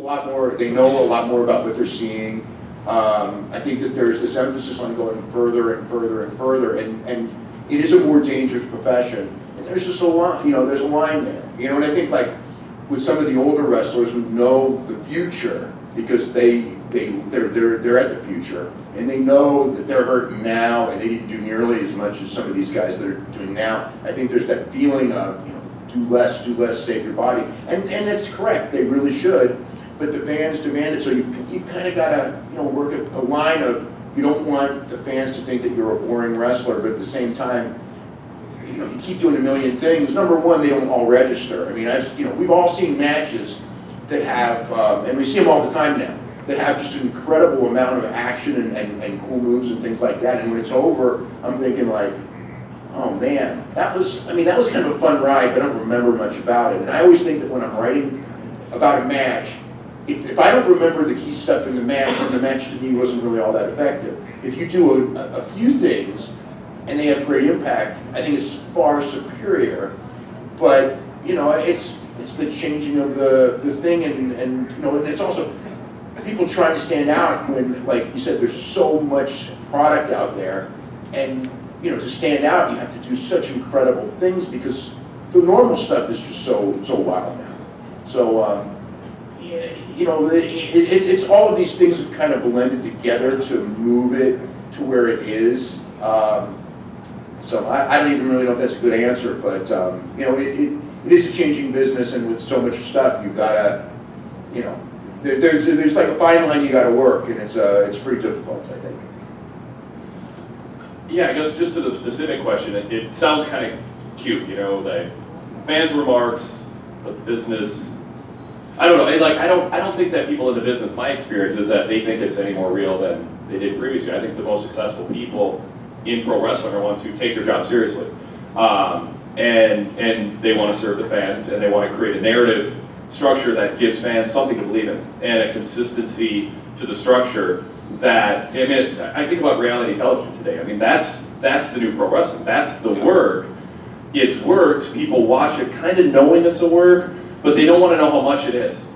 lot more, they know a lot more about what they're seeing. I think that there's this emphasis on going further and further and further, and it is a more dangerous profession. And there's just a line, there's a line there. And I think like with some of the older wrestlers who know the future, because they're at the future, and they know that they're hurting now, and they didn't do nearly as much as some of these guys that are doing now. I think there's that feeling of, do less, save your body, and that's correct. They really should, but the fans demand it. So you kind of gotta work a line of, you don't want the fans to think that you're a boring wrestler, but at the same time, you keep doing a million things. Number one, they don't all register. I mean, we've all seen matches that have, and we see them all the time now, that have just an incredible amount of action and cool moves and things like that. And when it's over, I'm thinking like, oh man, that was kind of a fun ride, but I don't remember much about it. And I always think that when I'm writing about a match, if I don't remember the key stuff in the match, then the match to me wasn't really all that effective. If you do a few things and they have great impact, I think it's far superior. But it's the changing of the thing, and it's also people trying to stand out when, like you said, there's so much product out there, and to stand out, you have to do such incredible things because the normal stuff is just so wild now. So it's all of these things have kind of blended together to move it to where it is. So I don't even really know if that's a good answer, but it is a changing business, and with so much stuff, you've got to, there's like a fine line you got to work, and it's pretty difficult, I think. Yeah, I guess just to the specific question, it sounds kind of cute, the fans' remarks, but the business. I don't know. I don't think that people in the business. My experience is that they think it's any more real than they did previously. I think the most successful people in pro wrestling are ones who take their job seriously, and they want to serve the fans, and they want to create a narrative structure that gives fans something to believe in, and a consistency to the structure. That I think about reality television today. I mean, that's the new pro wrestling. That's the work. It's worked. People watch it kind of knowing it's a work, but they don't want to know how much it is.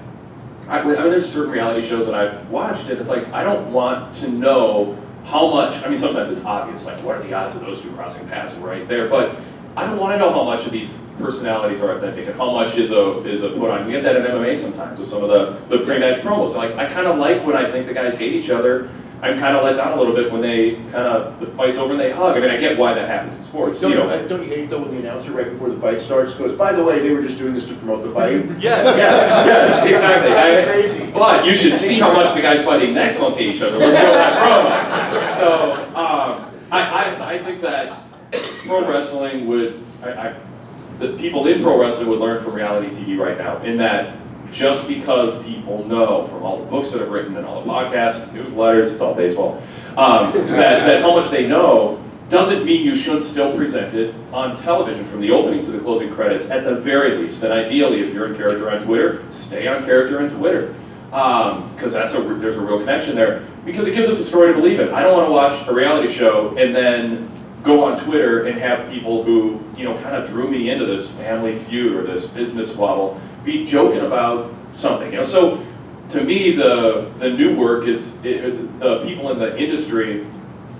There's certain reality shows that I've watched, and it's like, I don't want to know how much. Sometimes it's obvious, like what are the odds of those two crossing paths right there, but I don't want to know how much of these personalities are authentic and how much is a put on. We get that in MMA sometimes with some of the pre-match promos. So I kind of like when I think the guys hate each other. I'm kind of let down a little bit when they the fight's over and they hug. I get why that happens in sports. Don't you hate though when the announcer right before the fight starts goes, by the way, they were just doing this to promote the fight? Yes, exactly. Crazy. But you should see how much the guys fighting next month hate each other. Let's go that promo. So I think that pro wrestling would, the people in pro wrestling would learn from reality TV right now, in that just because people know from all the books that I've written and all the podcasts, newsletters, it's all baseball, that how much they know doesn't mean you shouldn't still present it on television from the opening to the closing credits at the very least. And ideally, if you're in character on Twitter, stay on character on Twitter. Because there's a real connection there, because it gives us a story to believe in. I don't want to watch a reality show and then go on Twitter and have people who, kind of drew me into this family feud or this business squabble be joking about something. So to me, the new work is the people in the industry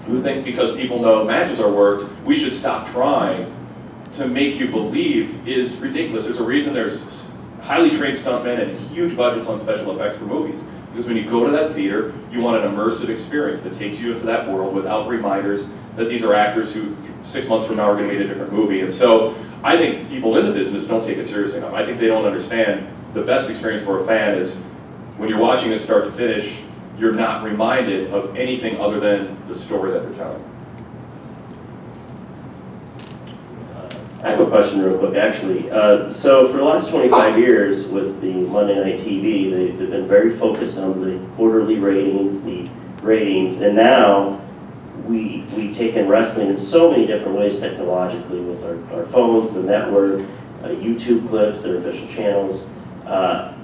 who think because people know matches are worked, we should stop trying to make you believe is ridiculous. There's a reason there's highly trained stuntmen and huge budgets on special effects for movies. Because when you go to that theater, you want an immersive experience that takes you into that world without reminders that these are actors who 6 months from now are going to be in a different movie. And so I think people in the business don't take it seriously enough. I think they don't understand the best experience for a fan is when you're watching it start to finish, you're not reminded of anything other than the story that they're telling. I have a question real quick, actually. So for the last 25 years with the Monday Night TV, they've been very focused on the quarterly ratings, and now we take in wrestling in so many different ways technologically with our phones, the network, YouTube clips, their official channels. Are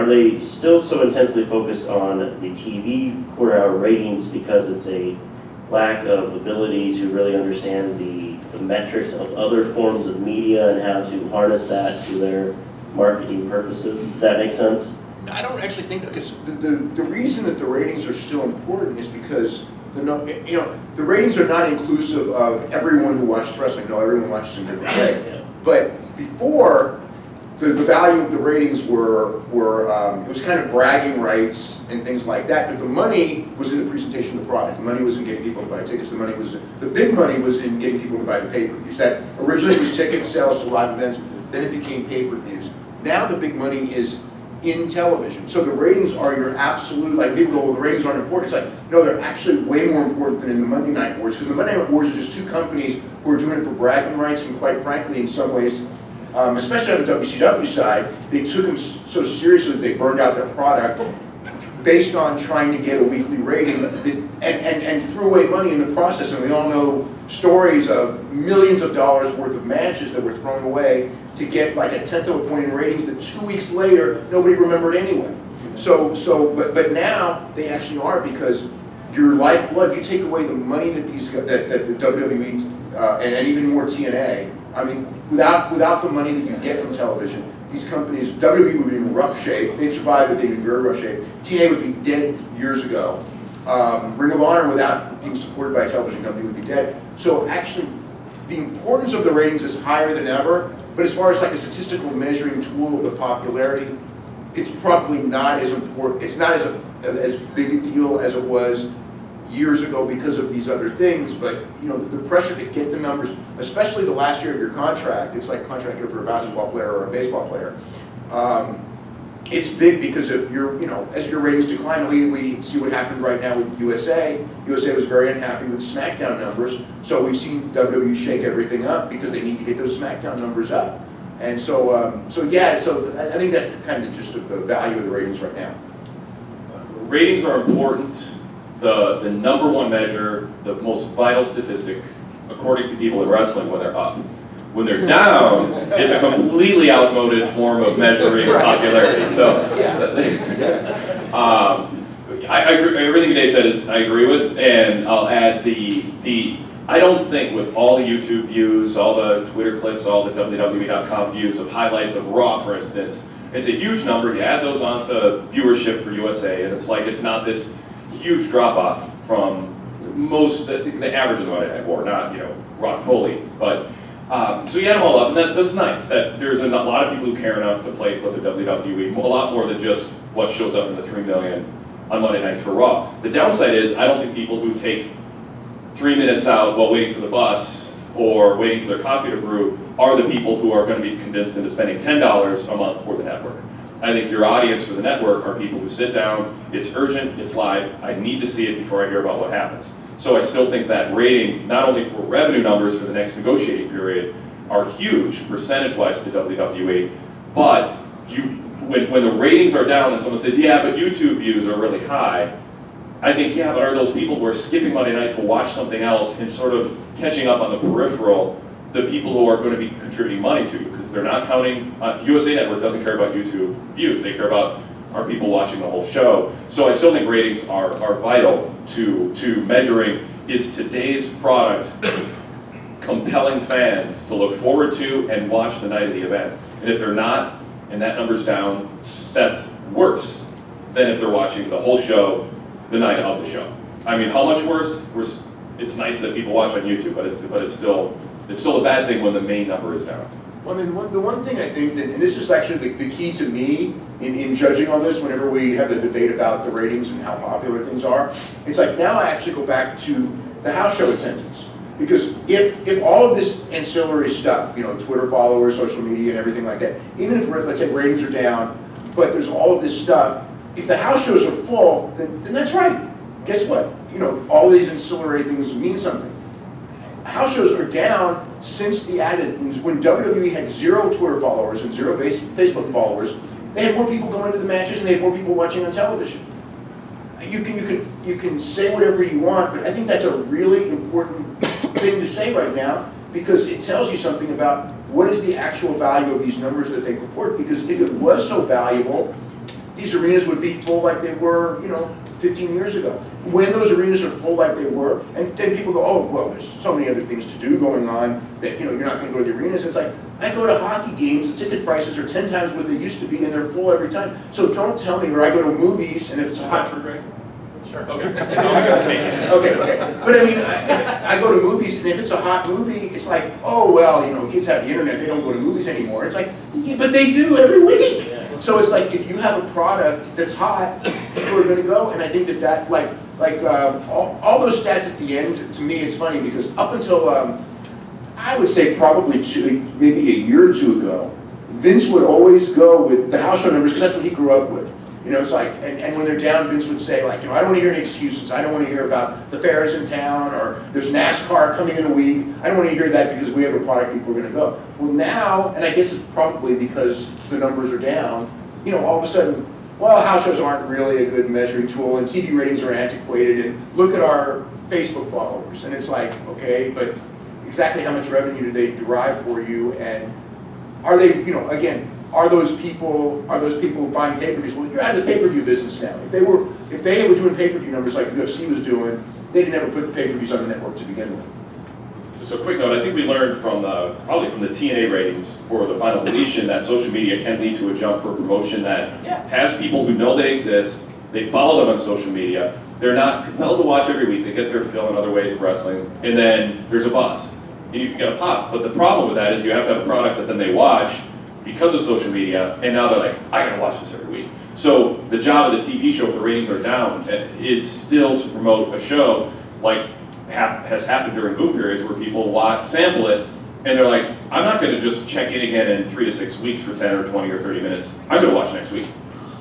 they still so intensely focused on the TV quarter-hour ratings because it's a lack of ability to really understand the metrics of other forms of media and how to harness that to their marketing purposes. Does that make sense? I don't actually think that, because the reason that the ratings are still important is because the ratings are not inclusive of everyone who watches wrestling. No, everyone watches in a different way. Yeah. But before, the value of the ratings were it was kind of bragging rights and things like that. But the money was in the presentation of the product. The money was in getting people to buy tickets. The big money was in getting people to buy the pay-per-views. That originally was ticket sales to live events. Then it became pay-per-views. Now the big money is in television. So the ratings are your absolute, like people go, well, the ratings aren't important. It's like, no, they're actually way more important than in the Monday Night Wars, because the Monday Night Wars are just two companies who are doing it for bragging rights, and quite frankly, in some ways, especially on the WCW side, they took them so seriously that they burned out their product based on trying to get a weekly rating and threw away money in the process. And we all know stories of millions of dollars worth of matches that were thrown away to get like 1/10 of a point in ratings that 2 weeks later nobody remembered anyway. But now they actually are, because your lifeblood, you take away the money that that the WWE and even more TNA. I mean, without the money that you get from television, these companies, WWE would be in rough shape. They'd survive, but they'd be in very rough shape. TNA would be dead years ago. Ring of Honor, without being supported by a television company, would be dead. So actually, the importance of the ratings is higher than ever. But as far as like a statistical measuring tool of the popularity, it's probably not as important. It's not as big a deal as it was years ago because of these other things. But the pressure to get the numbers, especially the last year of your contract, it's like a contract year for a basketball player or a baseball player. It's big because if as your ratings decline, we see what happened right now with USA. USA was very unhappy with SmackDown numbers, so we've seen WWE shake everything up because they need to get those SmackDown numbers up. And so I think that's kind of just the value of the ratings right now. Ratings are important. The number one measure, the most vital statistic, according to people in wrestling, when they're up. When they're down, it's a completely outmoded form of measuring popularity. So, I agree. Everything Dave said I agree with, and I'll add I don't think with all the YouTube views, all the Twitter clips, all the WWE.com views of highlights of Raw, for instance, it's a huge number. You add those onto viewership for USA, and it's not this huge drop off from the average of the Monday Night War, not Ron Foley, but. So you add them all up, and that's nice. That there's a lot of people who care enough to play for the WWE, a lot more than just what shows up in the 3 million on Monday nights for Raw. The downside is I don't think people who take 3 minutes out while waiting for the bus or waiting for their coffee to brew are the people who are going to be convinced into spending $10 a month for the network. I think your audience for the network are people who sit down, it's urgent, it's live, I need to see it before I hear about what happens. So I still think that rating, not only for revenue numbers for the next negotiating period, are huge percentage-wise to WWE, but when the ratings are down and someone says, yeah, but YouTube views are really high, I think, yeah, but are those people who are skipping Monday night to watch something else and sort of catching up on the peripheral, the people who are going to be contributing money to, because they're not counting, USA Network doesn't care about YouTube views, they care about are people watching the whole show. So I still think ratings are vital to measuring, is today's product compelling fans to look forward to and watch the night of the event. And if they're not, and that number's down, that's worse than if they're watching the whole show the night of the show. I mean, how much worse? It's nice that people watch on YouTube, but it's still a bad thing when the main number is down. Well, I mean, the one thing I think that, and this is actually the key to me in judging on this whenever we have the debate about the ratings and how popular things are, it's like now I actually go back to the house show attendance. Because if all of this ancillary stuff, Twitter followers, social media, and everything like that, even if, let's say, ratings are down, but there's all of this stuff, if the house shows are full, then that's right. Guess what? All of these ancillary things mean something. House shows are down since the added, when WWE had 0 Twitter followers and 0 Facebook followers, they had more people going to the matches and they had more people watching on television. You can say whatever you want, but I think that's a really important thing to say right now, because it tells you something about what is the actual value of these numbers that they report. Because if it was so valuable, these arenas would be full like they were, 15 years ago. When those arenas are full like they were, and then people go, oh, well, there's so many other things to do going on that, you're not going to go to the arenas. It's like, I go to hockey games, the ticket prices are 10 times what they used to be, and they're full every time. So don't tell me, or I go to movies, and if it's a hot... Sure. Okay. Okay. But I mean, I go to movies, and if it's a hot movie, it's like, oh, well, you know, kids have the internet, they don't go to movies anymore. It's like, yeah, but they do every week. So it's like, if you have a product that's hot, people are gonna go, and I think that all those stats at the end, to me, it's funny, because up until, I would say probably maybe a year or two ago, Vince would always go with the house show numbers, because that's what he grew up with. You know, it's like, and when they're down, Vince would say, like, you know, I don't want to hear any excuses. I don't want to hear about the fairs in town, or there's NASCAR coming in a week. I don't want to hear that because we have a product, people are going to go. Well, now, and I guess it's probably because the numbers are down, you know, all of a sudden, well, house shows aren't really a good measuring tool, and TV ratings are antiquated, and look at our Facebook followers. And it's like, okay, but exactly how much revenue do they derive for you, and are they, you know, again, are those people buying pay-per-views? Well, you're out of the pay-per-view business now. If they were doing pay-per-view numbers like UFC was doing, they didn't ever put the pay-per-views on the network to begin with. Just a quick note, I think we learned from probably from the TNA ratings for the final deletion that social media can lead to a jump for promotion that has people who know they exist, they follow them on social media, they're not compelled to watch every week, they get their fill in other ways of wrestling, and then there's a buzz, and you can get a pop. But the problem with that is you have to have a product that then they watch because of social media, and now they're like, I gotta watch this every week. So the job of the TV show, if the ratings are down, is still to promote a show like has happened during boom periods where people sample it, and they're like, I'm not gonna just check in again in 3 to 6 weeks for 10 or 20 or 30 minutes. I'm gonna watch next week.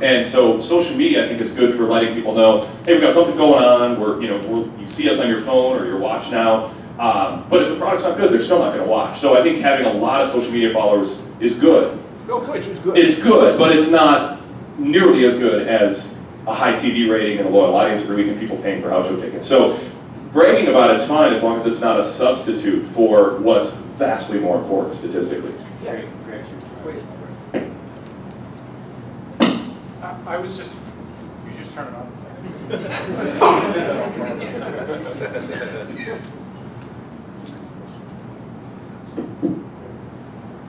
And so social media, I think, is good for letting people know, hey, we've got something going on, you see us on your phone or your watch now, but if the product's not good, they're still not gonna watch. So I think having a lot of social media followers is good. No, good, it's good. It's good, but it's not nearly as good as a high TV rating and a loyal audience every week and people paying for house show tickets. So bragging about it's fine as long as it's not a substitute for what's vastly more important statistically. Yeah. I was just, you just turn it on.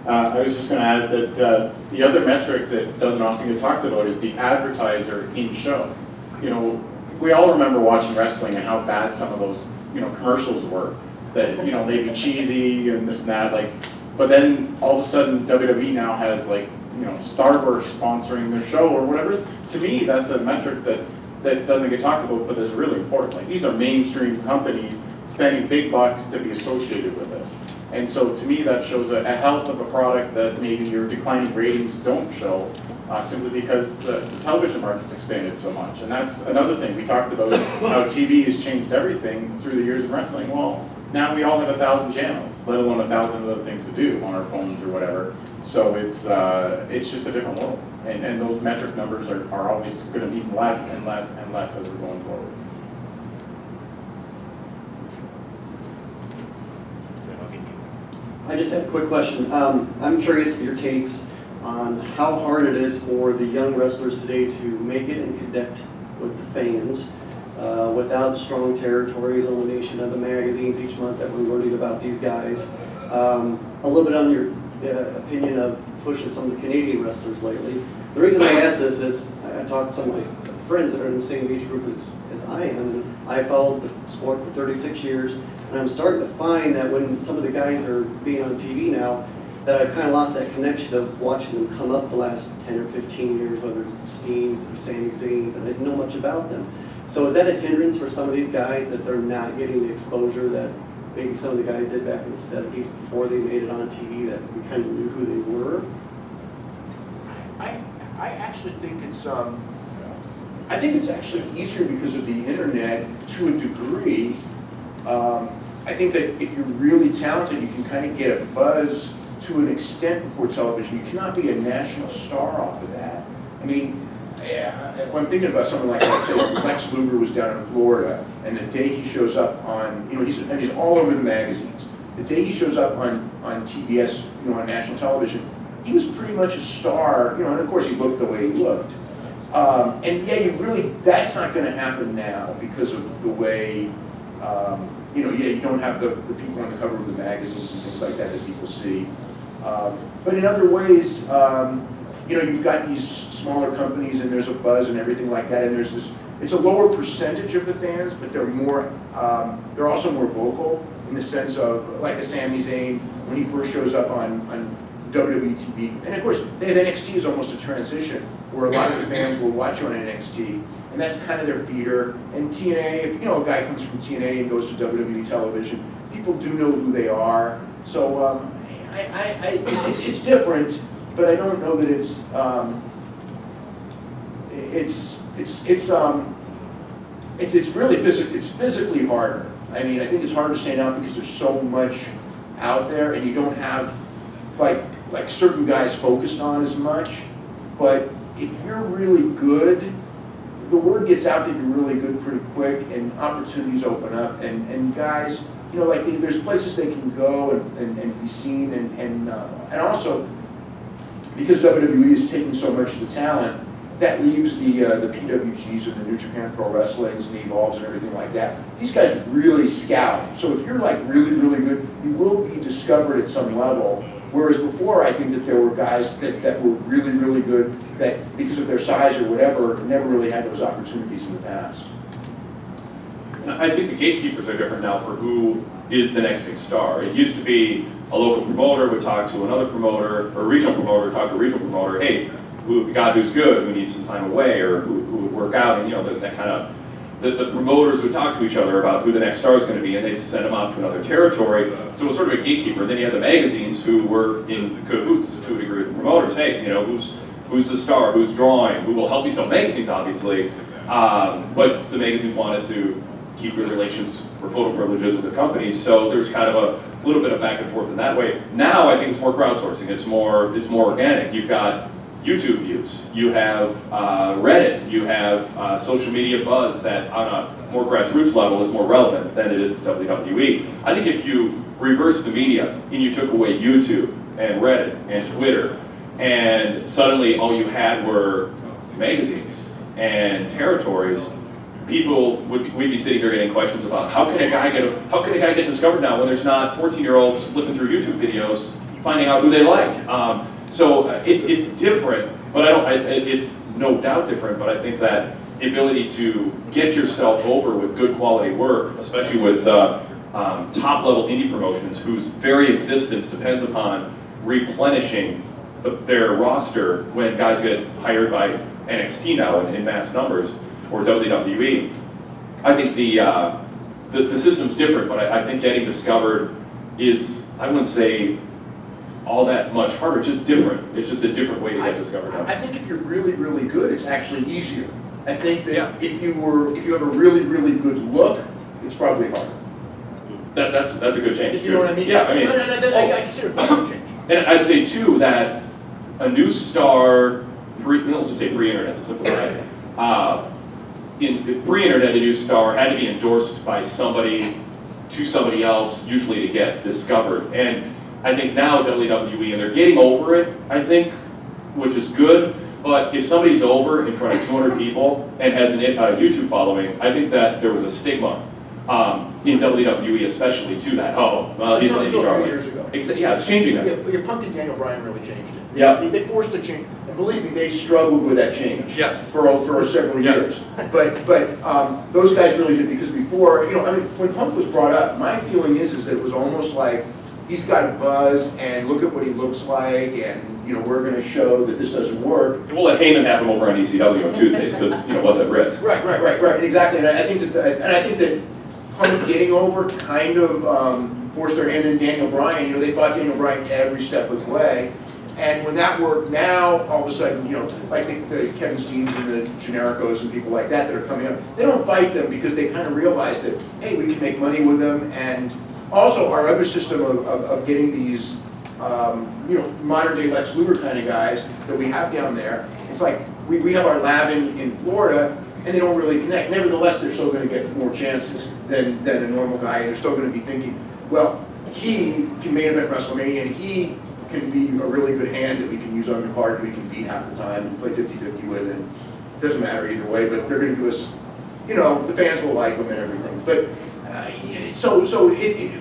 I was just going to add that the other metric that doesn't often get talked about is the advertiser in show. You know, we all remember watching wrestling and how bad some of those, you know, commercials were. That, you know, they'd be cheesy and this and that, like, but then all of a sudden WWE now has, like, you know, Starburst sponsoring their show or whatever. To me, that's a metric that doesn't get talked about, but is really important. Like, these are mainstream companies spending big bucks to be associated with this. And so to me, that shows a health of a product that maybe your declining ratings don't show, simply because the television market's expanded so much. And that's another thing. We talked about how TV has changed everything through the years of wrestling. Well, now we all have 1,000 channels, let alone 1,000 other things to do on our phones or whatever. So it's just a different world. And those metric numbers are always going to be less and less and less as we're going forward. I just have a quick question. I'm curious of your takes on how hard it is for the young wrestlers today to make it and connect with the fans without strong territories, elimination of the magazines each month that we're learning about these guys. A little bit on your opinion of pushing some of the Canadian wrestlers lately. The reason I ask this is I talked to some of my friends that are in the same age group as I am, and I followed the sport for 36 years. And I'm starting to find that when some of the guys are being on TV now, that I've kind of lost that connection of watching them come up the last 10 or 15 years, whether it's the Steams or Sami Zayns, and I didn't know much about them. So is that a hindrance for some of these guys that they're not getting the exposure that maybe some of the guys did back in the 70s before they made it on TV, that we kind of knew who they were? I actually think it's I think it's actually easier because of the internet to a degree. I think that if you're really talented, you can kind of get a buzz to an extent before television. You cannot be a national star off of that. I mean, when I'm thinking about someone like, let's say, Lex Luger was down in Florida, and the day he shows up on, you know, he's all over the magazines. The day he shows up on TBS, you know, on national television, he was pretty much a star, you know, and of course he looked the way he looked. And yeah, that's not going to happen now because of the way, you know, you don't have the people on the cover of the magazines and things like that people see. But in other ways, you know, you've got these smaller companies and there's a buzz and everything like that, and there's this, it's a lower percentage of the fans, but they're more, they're also more vocal in the sense of, like a Sami Zayn, when he first shows up on WWE TV. And of course, they have NXT as almost a transition, where a lot of the fans will watch on NXT, and that's kind of their feeder. And TNA, if you know a guy comes from TNA and goes to WWE television, people do know who they are. So it's different, but I don't know that it's really physically harder. I mean, I think it's harder to stand out because there's so much out there, and you don't have like certain guys focused on as much. But if you're really good, the word gets out that you're really good pretty quick, and opportunities open up, and guys, you know, like there's places they can go and be seen, and also because WWE is taking so much of the talent, that leaves the PWGs and the New Japan Pro Wrestlings and the Evolves and everything like that. These guys really scout. So if you're like really, really good, you will be discovered at some level. Whereas before, I think that there were guys that were really, really good that, because of their size or whatever, never really had those opportunities in the past. I think the gatekeepers are different now for who is the next big star. It used to be a local promoter would talk to another promoter, or a regional promoter would talk to a regional promoter, hey, we got who's good, who needs some time away, or who would work out, and you know, that kind of, the promoters would talk to each other about who the next star is going to be, and they'd send them out to another territory. So it was sort of a gatekeeper. Then you had the magazines who were in cahoots to a degree with the promoters. Hey, you know, who's the star, who's drawing, who will help you sell magazines, obviously. But the magazines wanted to keep good relations for photo privileges with the companies, so there's kind of a little bit of back and forth in that way. Now I think it's more crowdsourcing. It's more organic. You've got YouTube views, you have Reddit, you have social media buzz that on a more grassroots level is more relevant than it is to WWE. I think if you reverse the media and you took away YouTube and Reddit and Twitter, and suddenly all you had were magazines and territories, people we'd be sitting here getting questions about how can a guy get discovered now when there's not 14-year-olds flipping through YouTube videos finding out who they like. So it's different, but it's no doubt different, but I think that the ability to get yourself over with good quality work, especially with top-level indie promotions whose very existence depends upon replenishing their roster when guys get hired by NXT now in mass numbers, or WWE. I think the system's different, but I think getting discovered is, I wouldn't say all that much harder, it's just different. It's just a different way to get discovered. I think if you're really, really good, it's actually easier. I think that if you have a really, really good look, it's probably harder. That's a good change. You know what I mean? Yeah, I mean, I consider it a change. And I'd say too that a new star, let's just say pre-internet to simplify it. In pre-internet, a new star had to be endorsed by somebody to somebody else, usually to get discovered. And I think now WWE, and they're getting over it, I think, which is good. But if somebody's over in front of 200 people and has a YouTube following, I think that there was a stigma in WWE, especially to that. Oh, well, he's an indie darling. Years ago. Yeah, it's changing now. Yeah, Punk and Daniel Bryan really changed it. Yeah. They forced the change, and believe me, they struggled with that change. Yes. For several years. But those guys really did, because before, you know, I mean, when Punk was brought up, my feeling is that it was almost like he's got a buzz, and look at what he looks like, and you know, we're going to show that this doesn't work. And we'll let Heyman have him over on ECW on Tuesdays because you know what's at risk. Right, exactly. And I think that Punk getting over kind of forced their hand in Daniel Bryan. You know, they fought Daniel Bryan every step of the way. And when that worked, now all of a sudden, you know, like the Kevin Steens and the Genericos and people like that are coming up, they don't fight them because they kind of realize that, hey, we can make money with them. And also our other system of getting these, you know, modern day Lex Luger kind of guys that we have down there, it's like we have our lab in Florida, and they don't really connect. Nevertheless, they're still going to get more chances than a normal guy, and they're still going to be thinking, well, he can main event WrestleMania, and he can be a really good hand that we can use on the card, and we can beat half the time and play 50-50 with, and it doesn't matter either way, but they're going to give us, you know, the fans will like them and everything. But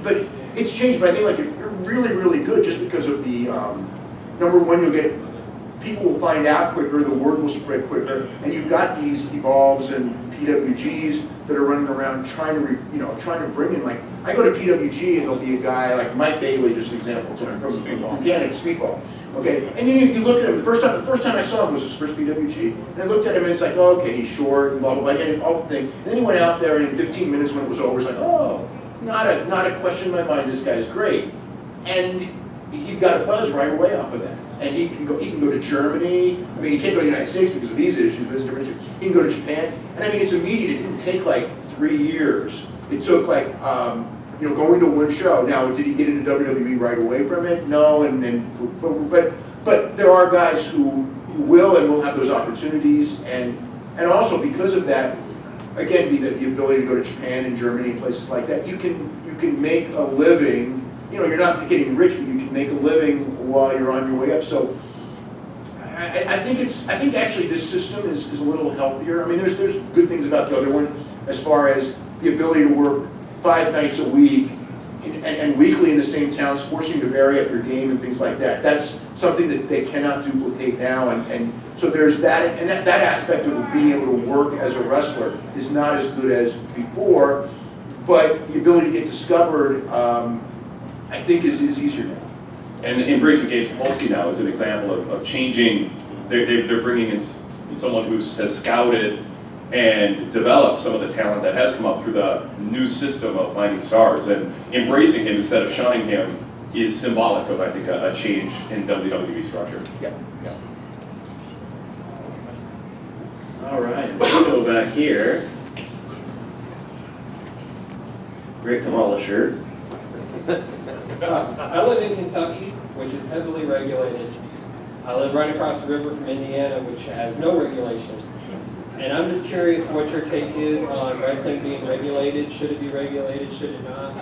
but it's changed. But I think like if you're really, really good just because of the, number one, people will find out quicker, the word will spread quicker, and you've got these Evolves and PWGs that are running around trying to bring in, like, I go to PWG and there'll be a guy like Mike Bailey, just an example, from Mechanic Speedball. Okay, and you look at him, the first time I saw him was his first PWG, and I looked at him and it's like, oh, okay, he's short, and blah, blah, blah, and all the thing. And then he went out there and in 15 minutes when it was over, it's like, oh, not a question in my mind, this guy's great. And he got a buzz right away off of that. And he can go to Germany. I mean, he can't go to the United States because of visa issues, but it's a different issue. He can go to Japan. And I mean, it's immediate. It didn't take like 3 years. It took like, going to one show. Now, did he get into WWE right away from it? No, but there are guys who will and will have those opportunities. And also because of that, again, the ability to go to Japan and Germany and places like that, you can make a living. You're not getting rich, but you can make a living while you're on your way up. So I think actually this system is a little healthier. I mean, there's good things about the other one as far as the ability to work 5 nights a week and weekly in the same towns, forcing you to vary up your game and things like that. That's something that they cannot duplicate now. And so there's that, and that aspect of being able to work as a wrestler is not as good as before, but the ability to get discovered, I think is easier now. And embracing Gabe Sapolsky now is an example of changing. They're bringing in someone who has scouted and developed some of the talent that has come up through the new system of finding stars. And embracing him instead of shunning him is symbolic of, I think, a change in WWE structure. Yeah. All right, let's go back here. Great Demolisher. I live in Kentucky, which is heavily regulated. I live right across the river from Indiana, which has no regulations. And I'm just curious what your take is on wrestling being regulated. Should it be regulated? Should it not?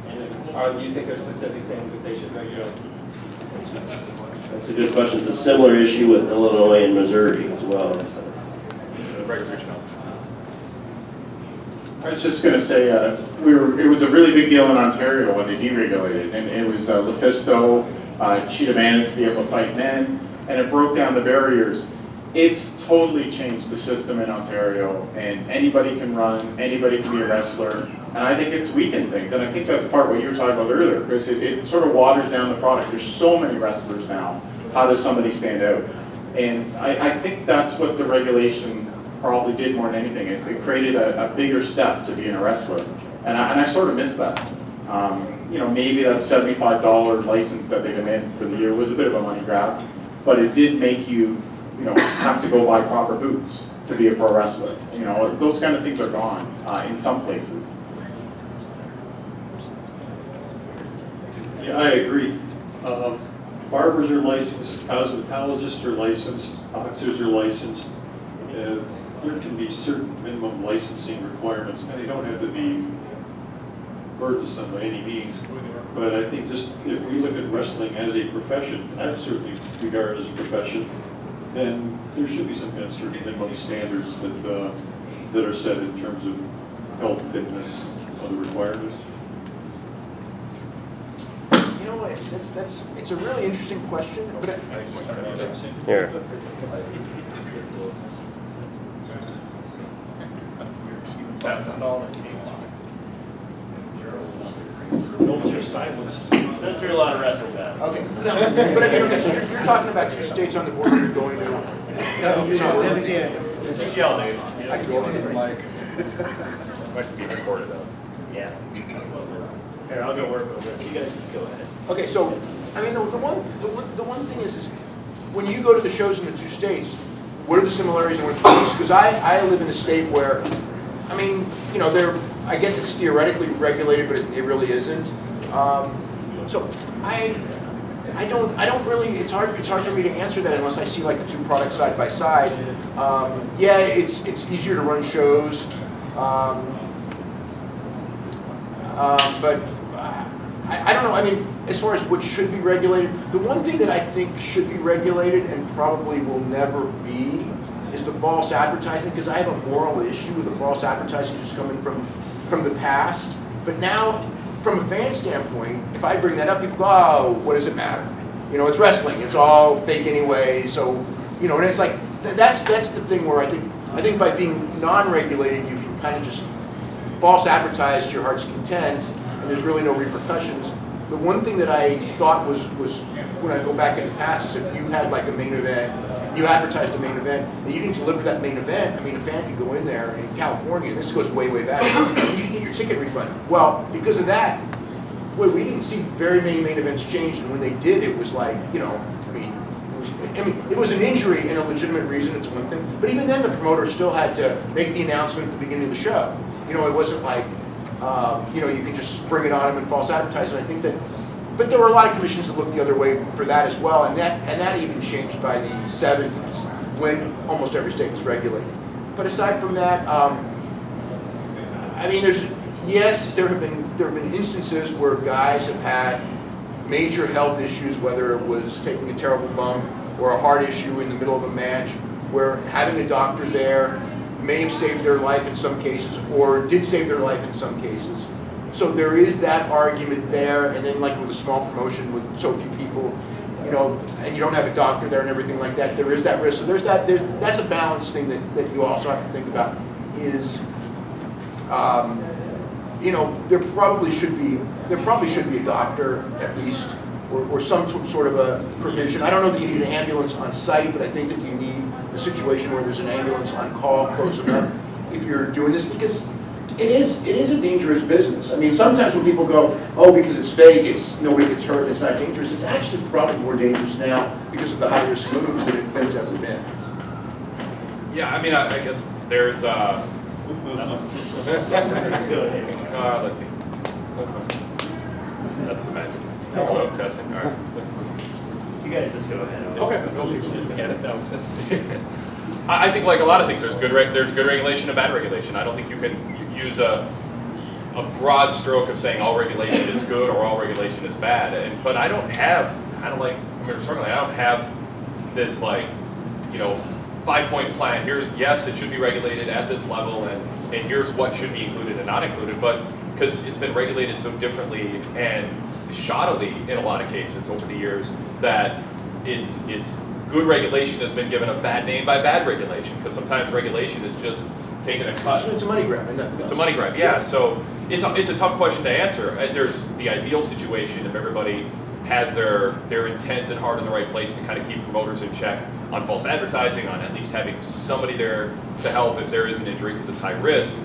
And do you think there's specific things that they should regulate? That's a good question. It's a similar issue with Illinois and Missouri as well. So. I was just going to say, it was a really big deal in Ontario when they deregulated, and it was Lufisto, Cheetah Bandit to be able to fight men, and it broke down the barriers. It's totally changed the system in Ontario, and anybody can run, anybody can be a wrestler, and I think it's weakened things, and I think that's part of what you were talking about earlier, Chris. It sort of waters down the product. There's so many wrestlers now. How does somebody stand out? And I think that's what the regulation probably did more than anything. It created a bigger step to being a wrestler, and I sort of miss that. Maybe that $75 license that they demanded for the year was a bit of a money grab, but it did make you, have to go buy proper boots to be a pro wrestler. Those kind of things are gone in some places. Yeah, I agree. Barbers are licensed, cosmetologists are licensed, boxers are licensed. There can be certain minimum licensing requirements, and they don't have to be burdensome by any means. But I think just if we look at wrestling as a profession, and I certainly regard it as a profession, then there should be some kind of certain minimum standards that are set in terms of health, fitness, other requirements. It's a really interesting question, but Here. Meltzer silenced. Been through a lot of wrestling that. okay. No, but you're talking about 2 states on the border you're going to. Just yell, dude. I can go into Might be recorded though. Yeah. Here, I'll go work with this. You guys just go ahead. Okay, so I mean the one thing is when you go to the shows in the 2 states, what are the similarities and what are the differences? Because I live in a state where, I mean, I guess it's theoretically regulated, but it really isn't. So I don't really. It's hard for me to answer that unless I see like the 2 products side by side. Yeah, it's easier to run shows, but I don't know. I mean, as far as what should be regulated, the one thing that I think should be regulated and probably will never be is the false advertising, because I have a moral issue with the false advertising just coming from the past. But now, from a fan standpoint, if I bring that up, people go, oh, what does it matter? You know, it's wrestling. It's all fake anyway. So, you know, and it's like that's the thing where I think by being non-regulated, you can kind of just false advertise to your heart's content, and there's really no repercussions. The one thing that I thought was when I go back in the past is if you had like a main event, you advertised a main event, and you didn't deliver that main event, I mean, a fan could go in there in California, and this goes way, way back, and you can get your ticket refunded. Well, because of that, boy, we didn't see very many main events change, and when they did, it was like, you know, it was an injury and a legitimate reason, it's one thing, but even then the promoter still had to make the announcement at the beginning of the show. You know, it wasn't like, you know, you could just spring it on them and false advertise, and I think that, but there were a lot of commissions that looked the other way for that as well, and that even changed by the 70s, when almost every state was regulated. But aside from that, I mean, yes, there have been instances where guys have had major health issues, whether it was taking a terrible bump or a heart issue in the middle of a match, where having a doctor there may have saved their life in some cases, or did save their life in some cases. So there is that argument there, and then like with a small promotion with so few people, you know, and you don't have a doctor there and everything like that, there is that risk. So that's a balance thing that you also have to think about is, you know, there probably should be a doctor at least, or some sort of a provision. I don't know that you need an ambulance on site, but I think that you need a situation where there's an ambulance on call close enough if you're doing this, because it is a dangerous business. I mean, sometimes when people go, oh, because it's fake, it's nobody gets hurt, it's not dangerous. It's actually probably more dangerous now because of the high risk moves than it's ever been. Yeah, I mean, I guess there's let's see. That's the magic. Hello, testing. All right. You guys just go ahead. Okay. I think like a lot of things, there's good regulation and bad regulation. I don't think you can use a broad stroke of saying all regulation is good or all regulation is bad. But I don't have kind of like I don't have this like, you know, 5-point plan. Here's yes, it should be regulated at this level, and here's what should be included and not included. But because it's been regulated so differently and shoddily in a lot of cases over the years, that it's good regulation has been given a bad name by bad regulation, because sometimes regulation is just taking a cut. It's a money grab. It's a money grab, yeah. So it's a tough question to answer. There's the ideal situation if everybody has their intent and heart in the right place to kind of keep promoters in check on false advertising, on at least having somebody there to help if there is an injury because it's high risk.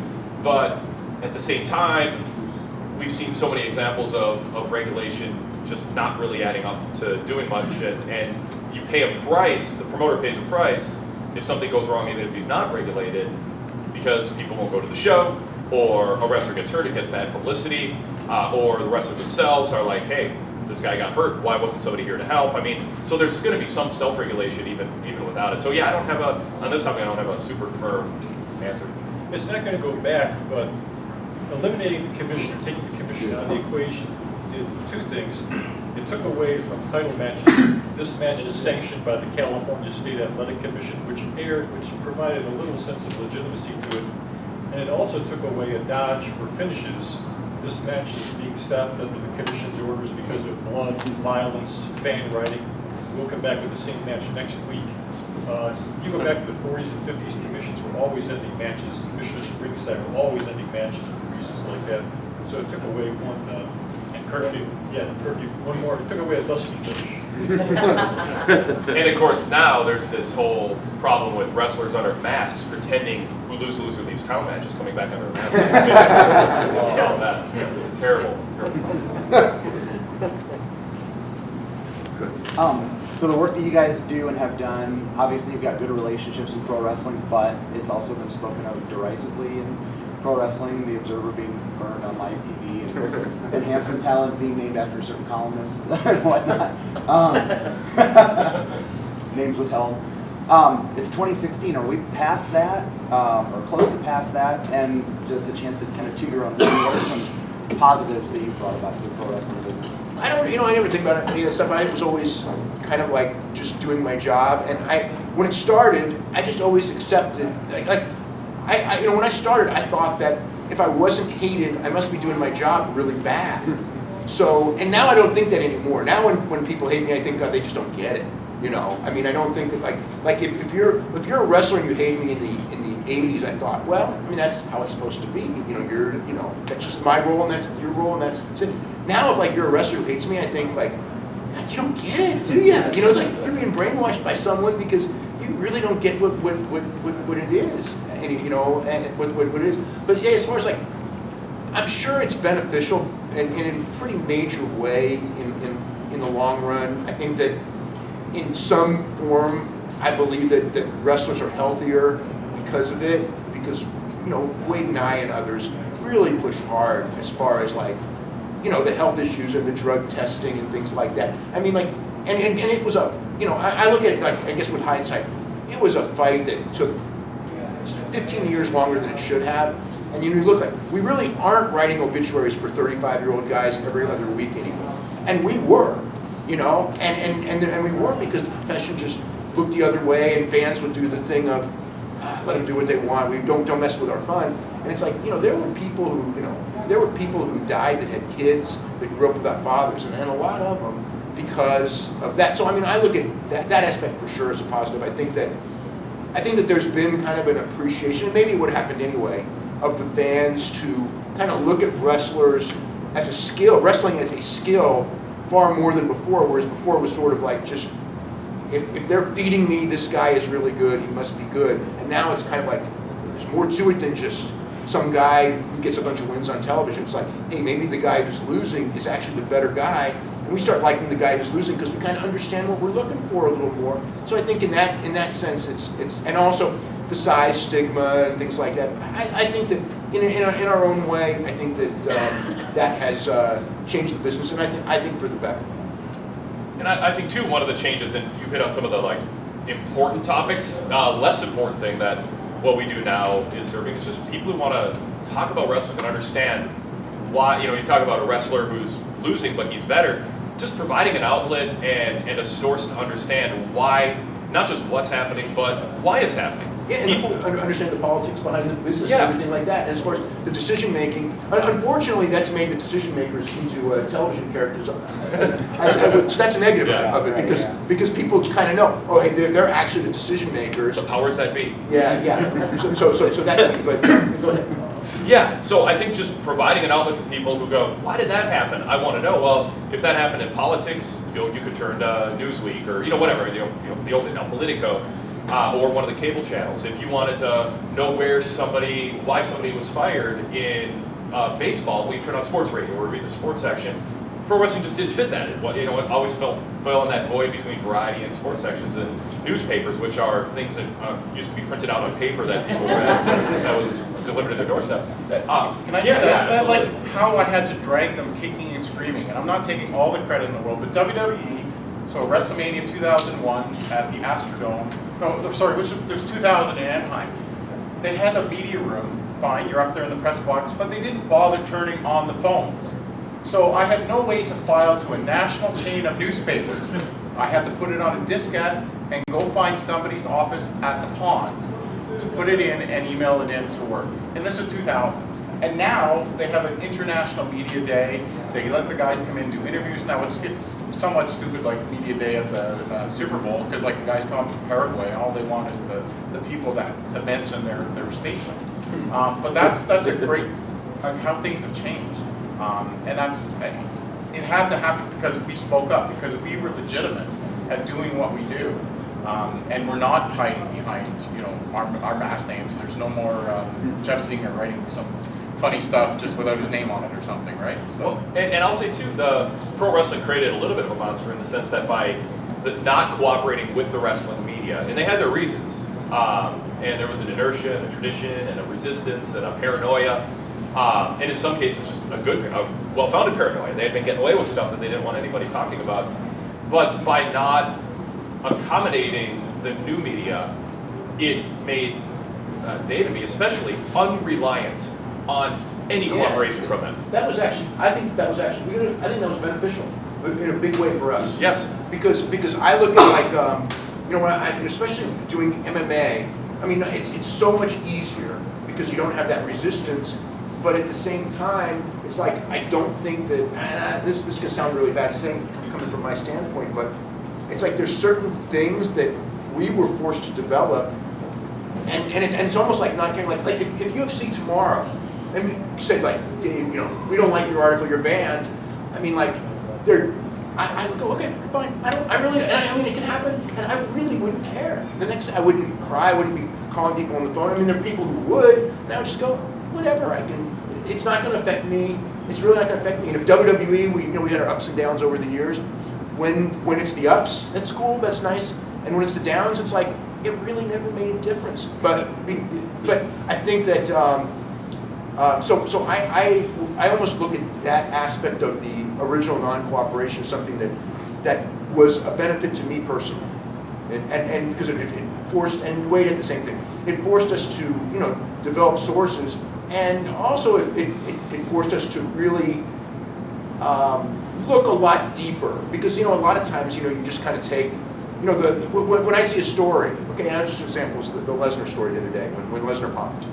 But at the same time, we've seen so many examples of regulation just not really adding up to doing much, and you pay a price, the promoter pays a price if something goes wrong, even if he's not regulated, because people won't go to the show, or a wrestler gets hurt, it gets bad publicity, or the wrestlers themselves are like, hey, this guy got hurt, why wasn't somebody here to help? I mean, so there's going to be some self-regulation even without it. So yeah, on this topic, I don't have a super firm answer. It's not going to go back, but eliminating the commission, taking the commission out of the equation, did two things. It took away from title matches. This match is sanctioned by the California State Athletic Commission, which provided a little sense of legitimacy to it. And it also took away a dodge for finishes. This match is being stopped under the commission's orders because of blood, violence, fan writing. We'll come back with the same match next week. If you go back to the 40s and 50s, commissions were always ending matches. Commissioners at ringside were always ending matches for reasons like that. So it took away one, and curfew, one more, it took away a dusty finish. And of course now there's this whole problem with wrestlers under masks pretending who loser leaves town matches coming back under a mask. It's terrible. So the work that you guys do and have done, obviously you've got good relationships in pro wrestling, but it's also been spoken of derisively in pro wrestling, the Observer being burned on live TV, and enhancement talent being named after certain columnists and whatnot. Names withheld. It's 2016. Are we past that, or close to past that? And just a chance to kind of toot your own horn. What are some positives that you've brought about to the pro wrestling business? I never think about any of that stuff. I was always kind of like just doing my job, and when it started, I just always accepted. When I started, I thought that if I wasn't hated, I must be doing my job really bad. So, and now I don't think that anymore. Now when people hate me, I think, God, they just don't get it. You know, I mean, I don't think that like if you're a wrestler and you hate me in the 80s, I thought, well, I mean, that's how it's supposed to be. You know, that's just my role and that's your role and that's it. Now, if like you're a wrestler who hates me, I think like, God, you don't get it, do you? You know, it's like you're being brainwashed by someone because you really don't get what it is, and you know, and what it is. But yeah, as far as like, I'm sure it's beneficial and in a pretty major way in the long run. I think that in some form, I believe that wrestlers are healthier because of it, because, you know, Wade and I and others really pushed hard as far as like, you know, the health issues and the drug testing and things like that. I mean, like, and it was a, you know, I look at it like, I guess with hindsight, it was a fight that took 15 years longer than it should have. And you look like, we really aren't writing obituaries for 35-year-old guys every other week anymore. And we were. You know, and we weren't because the profession just looked the other way, and fans would do the thing of let them do what they want. We don't mess with our fun. And it's like, you know, there were people who died that had kids that grew up without fathers, and a lot of them because of that. So I mean, I look at that aspect for sure as a positive. I think that there's been kind of an appreciation, and maybe it would have happened anyway, of the fans to kind of look at wrestlers as a skill, wrestling as a skill, far more than before, whereas before it was sort of like just, if they're feeding me, this guy is really good, he must be good. And now it's kind of like, there's more to it than just some guy who gets a bunch of wins on television. It's like, hey, maybe the guy who's losing is actually the better guy. And we start liking the guy who's losing because we kind of understand what we're looking for a little more. So I think in that sense, it's and also the size stigma and things like that. I think that in our own way, I think that that has changed the business, and I think for the better. And I think too, one of the changes, and you hit on some of the like important topics, less important thing that what we do now is serving is just people who want to talk about wrestling and understand why, you know, you talk about a wrestler who's losing but he's better, just providing an outlet and a source to understand why, not just what's happening, but why it's happening. Yeah, and people understand the politics behind the business Yeah. and everything like that. And as far as the decision making, unfortunately, that's made the decision makers into television characters. So that's a negative Yeah. of it because people kind of know, oh, hey, they're actually the decision makers. The powers that be. Yeah. So that. But go ahead. Yeah, so I think just providing an outlet for people who go, why did that happen? I want to know. Well, if that happened in politics, you know, you could turn to Newsweek or whatever, the old Politico. Or one of the cable channels. If you wanted to know why somebody was fired in baseball, we turn on sports radio or read the sports section. Pro wrestling just didn't fit that. It always fell in that void between variety and sports sections and newspapers, which are things that used to be printed out on paper that people read that was delivered to their doorstep. Can I just add that, like how I had to drag them kicking and screaming, and I'm not taking all the credit in the world, but WWE, so WrestleMania 2001 at the Astrodome, there's 2000 in Anaheim. They had a media room, fine, you're up there in the press box, but they didn't bother turning on the phones. So I had no way to file to a national chain of newspapers. I had to put it on a diskette and go find somebody's office at the pond to put it in and email it in to work. And this is 2000. And now they have an international media day. They let the guys come in and do interviews. Now it's somewhat stupid, like media day at the Super Bowl, because like the guys come from Paraguay, all they want is the people to mention their station. But that's a great how things have changed, and it had to happen because we spoke up, because we were legitimate at doing what we do, and we're not hiding behind our mask names. There's no more Jeff Singer writing some funny stuff just without his name on it or something, right? So, well, and I'll say too, the pro wrestling created a little bit of a monster in the sense that by not cooperating with the wrestling media, and they had their reasons, and there was an inertia and a tradition and a resistance and a paranoia, and in some cases just a well-founded paranoia. They had been getting away with stuff that they didn't want anybody talking about, but by not accommodating the new media, it made Dave and me especially unreliant on any cooperation from them. I think that was beneficial in a big way for us. Yes. Because I look at like when especially doing MMA, I mean it's so much easier because you don't have that resistance but at the same time, it's like, I don't think that, and this is gonna sound really bad saying, coming from my standpoint, but it's like there's certain things that we were forced to develop, and it's almost like not getting, like if UFC tomorrow, and you said like, Dave, you know, we don't like your article, you're banned, I mean, like, I would go, okay, fine, I mean, it can happen, and I really wouldn't care. The next day, I wouldn't cry, I wouldn't be calling people on the phone. I mean, there are people who would, and I would just go, whatever, it's not gonna affect me, it's really not gonna affect me. And if WWE, we had our ups and downs over the years, when it's the ups, that's cool, that's nice, and when it's the downs, it's like, it really never made a difference. But I think that, so I almost look at that aspect of the original non-cooperation as something that was a benefit to me personally, and because it forced, and Wade had the same thing. It forced us to develop sources, and also it forced us to really look a lot deeper, because a lot of times you just kind of take when I see a story. Okay, and just an example was the Lesnar story the other day when Lesnar popped.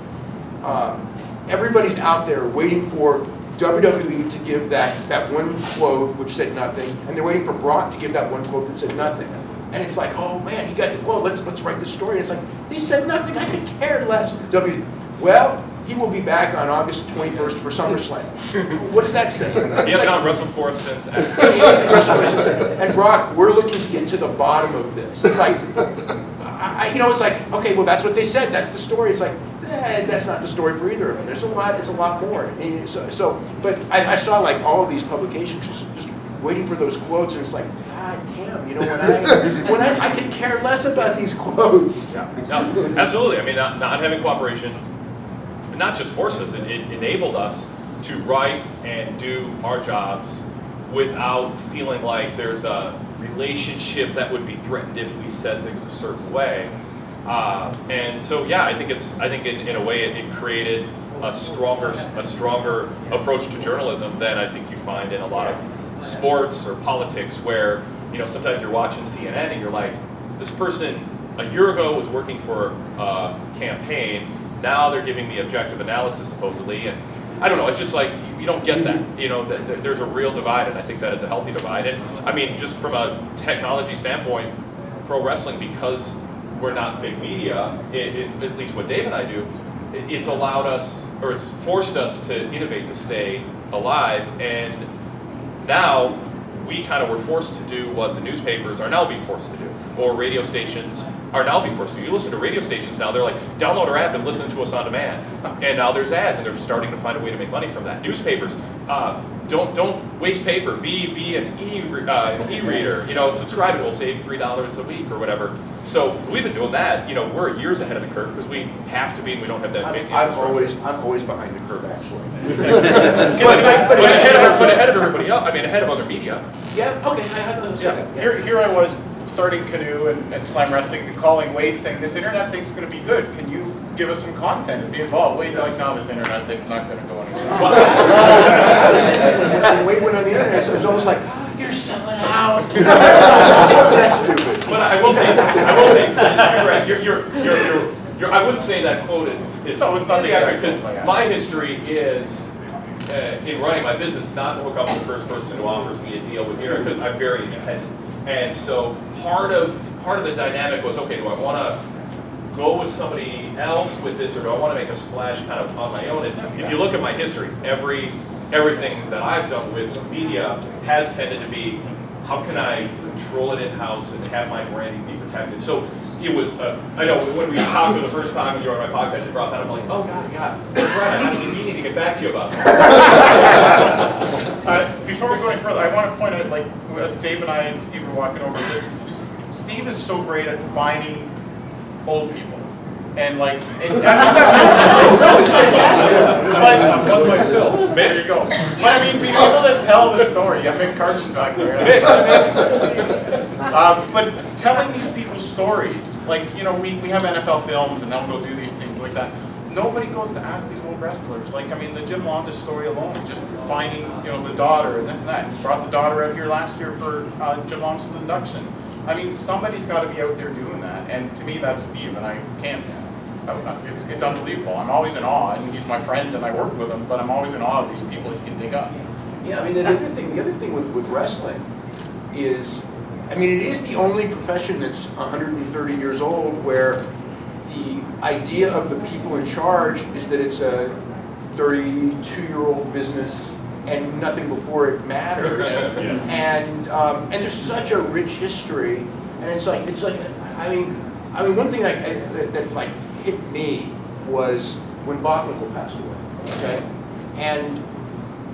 Everybody's out there waiting for WWE to give that one quote which said nothing, and they're waiting for Brock to give that one quote that said nothing. And it's like, oh man, he got the quote, let's write this story. And it's like, he said nothing, I could care less. Well, he will be back on August 21st for SummerSlam. What does that say? He has not wrestled for us since X. And Brock, we're looking to get to the bottom of this. It's like, it's like, okay, well, that's what they said. That's the story. It's like, that's not the story for either of them. It's a lot more. And but I saw like all of these publications just waiting for those quotes, and it's like, God damn, when I could care less about these quotes. Yeah. No, absolutely. I mean, not having cooperation, not just forced us, it enabled us to write and do our jobs without feeling like there's a relationship that would be threatened if we said things a certain way. And so, yeah, I think in a way it created a stronger approach to journalism than I think you find in a lot of sports or politics, where sometimes you're watching CNN and you're like, this person a year ago was working for a campaign, now they're giving me objective analysis supposedly, and I don't know, it's just like, you don't get that, there's a real divide, and I think that it's a healthy divide. And I mean, just from a technology standpoint, pro wrestling, because we're not big media, at least what Dave and I do, it's allowed us, or it's forced us to innovate to stay alive, and now we kind of were forced to do what the newspapers are now being forced to do, or radio stations are now being forced to do. You listen to radio stations now, they're like, download our app and listen to us on demand. And now there's ads, and they're starting to find a way to make money from that. Newspapers, don't waste paper. Be an e-reader. Subscribe, and we'll save $3 a week or whatever. So we've been doing that. We're years ahead of the curve because we have to be, and we don't have that big infrastructure. I'm always behind the curve, actually. but ahead of everybody else. I mean, ahead of other media. Yeah. Okay. I have those. Yeah. Here I was starting canoe and slam wrestling, and calling Wade saying, this internet thing's going to be good. Can you give us some content and be involved? Wade's like, no, this internet thing's not going to go anywhere. And Wade went on the internet, so it was almost like, you're selling out. That's stupid. But I will say, you're right. You're I wouldn't say that quote is No, it's not the exact because quote. my history is in running my business not to hook up with the first person who offers me a deal with here, because I'm very independent. And so part of the dynamic was, okay, do I want to go with somebody else with this, or do I want to make a splash kind of on my own? And if you look at my history, everything that I've done with media has tended to be, how can I control it in-house and have my branding be protected? So it was, I know when we talked for the first time when you were on my podcast, you brought that up, I'm like, oh God, that's right, I need to get back to you about that. Before we go any further, I want to point out, like, as Dave and I and Steve were walking over this, Steve is so great at finding old people. And like, But myself. There you go. But I mean, being able to tell the story. Yeah, Mick Karch is back there. But telling these people's stories, like, we have NFL films and they'll go do these things like that. Nobody goes to ask these old wrestlers. Like, I mean, the Jim Londa story alone, just finding, the daughter and this and that. Brought the daughter out here last year for Jim Londa's induction. I mean, somebody's got to be out there doing that. And to me, that's Steve, and I can't. it's unbelievable. I'm always in awe, and he's my friend, and I work with him, but I'm always in awe of these people he can dig up. Yeah, I mean, the other thing with wrestling is, I mean, it is the only profession that's 130 years old where the idea of the people in charge is that it's a 32-year-old business and nothing before it matters. And there's such a rich history, and it's like I mean one thing that like hit me was when Bockwinkel passed away. Okay, and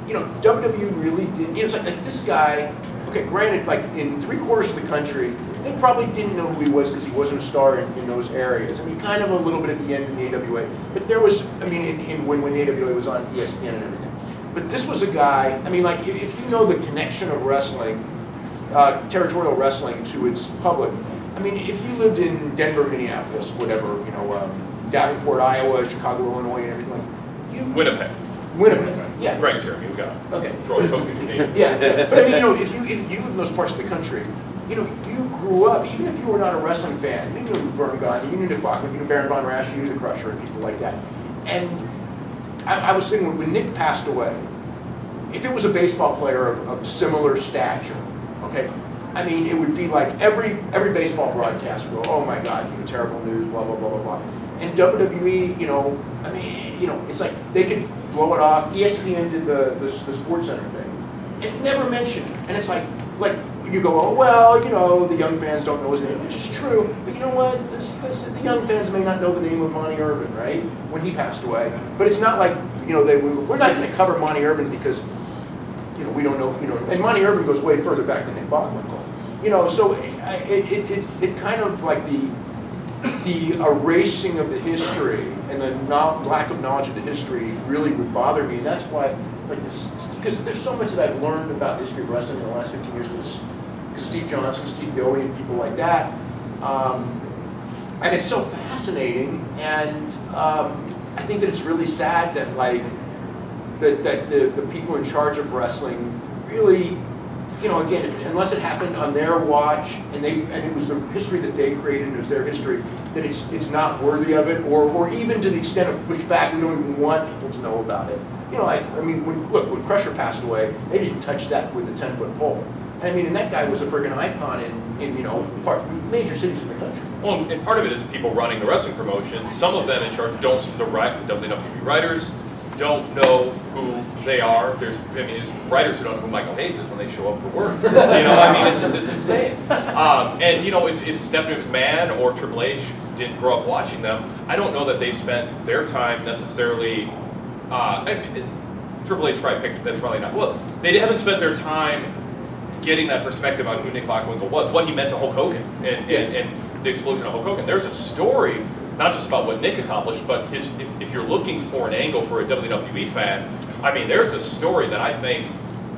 you know, WWE really did. You know, it's like this guy. Okay, granted, like in 3/4 of the country, they probably didn't know who he was because he wasn't a star in those areas. I mean, kind of a little bit at the end in the AWA, but there was, I mean, when the AWA was on ESPN and everything. But this was a guy. I mean, like if you know the connection of wrestling, territorial wrestling to its public. I mean, if you lived in Denver, Minneapolis, whatever, you know, Davenport, Iowa, Chicago, Illinois, and everything, like Winnipeg. Winnipeg, yeah. Greg's here. I mean, we got Okay. throw a token Canadian. Yeah, but I mean, you know, if you live in those parts of the country, you know, you grew up, even if you were not a wrestling fan, you knew Vern Gandhi, you knew Nick Bachman, you knew Baron Von Rasch, you knew the Crusher, and people like that. And I was thinking, when Nick passed away, if it was a baseball player of similar stature, okay, I mean, it would be like every baseball broadcast will, oh my God, you know, terrible news, blah, blah, blah, blah, blah. And WWE, you know, I mean, you know, it's like they could blow it off. ESPN did the Sports Center thing. It's never mentioned. And it's like you go, oh, well, you know, the young fans don't know his name, which is true. But you know what? The young fans may not know the name of Monty Irvin, right? When he passed away. But it's not like, you know, we're not going to cover Monty Irvin because, you know, we don't know, you know, and Monty Irvin goes way further back than Nick Bockwinkel. You know, so it kind of like the erasing of the history and the lack of knowledge of the history really would bother me. And that's why, like this, because there's so much that I've learned about the history of wrestling in the last 15 years because Steve Johnson, Steve Goey, and people like that. And it's so fascinating. And I think that it's really sad that like that the people in charge of wrestling really, you know, again, unless it happened on their watch and it was the history that they created and it was their history, that it's not worthy of it, or even to the extent of pushback, we don't even want people to know about it. You know, I mean, when Crusher passed away, they didn't touch that with a 10-foot pole. I mean, and that guy was a friggin' icon in you know, major cities in the country. Well, and part of it is people running the wrestling promotion. Some of them in charge don't, the WWE writers don't know who they are. There's writers who don't know who Michael Hayes is when they show up for work. You know, I mean, it's insane. And you know, if Stephanie McMahon or Triple H didn't grow up watching them, I don't know that they've spent their time necessarily. Triple H probably picked. That's probably not. Well, they haven't spent their time getting that perspective on who Nick Bockwinkel was, what he meant to Hulk Hogan, and the explosion of Hulk Hogan. There's a story, not just about what Nick accomplished, but if you're looking for an angle for a WWE fan, I mean, there's a story that I think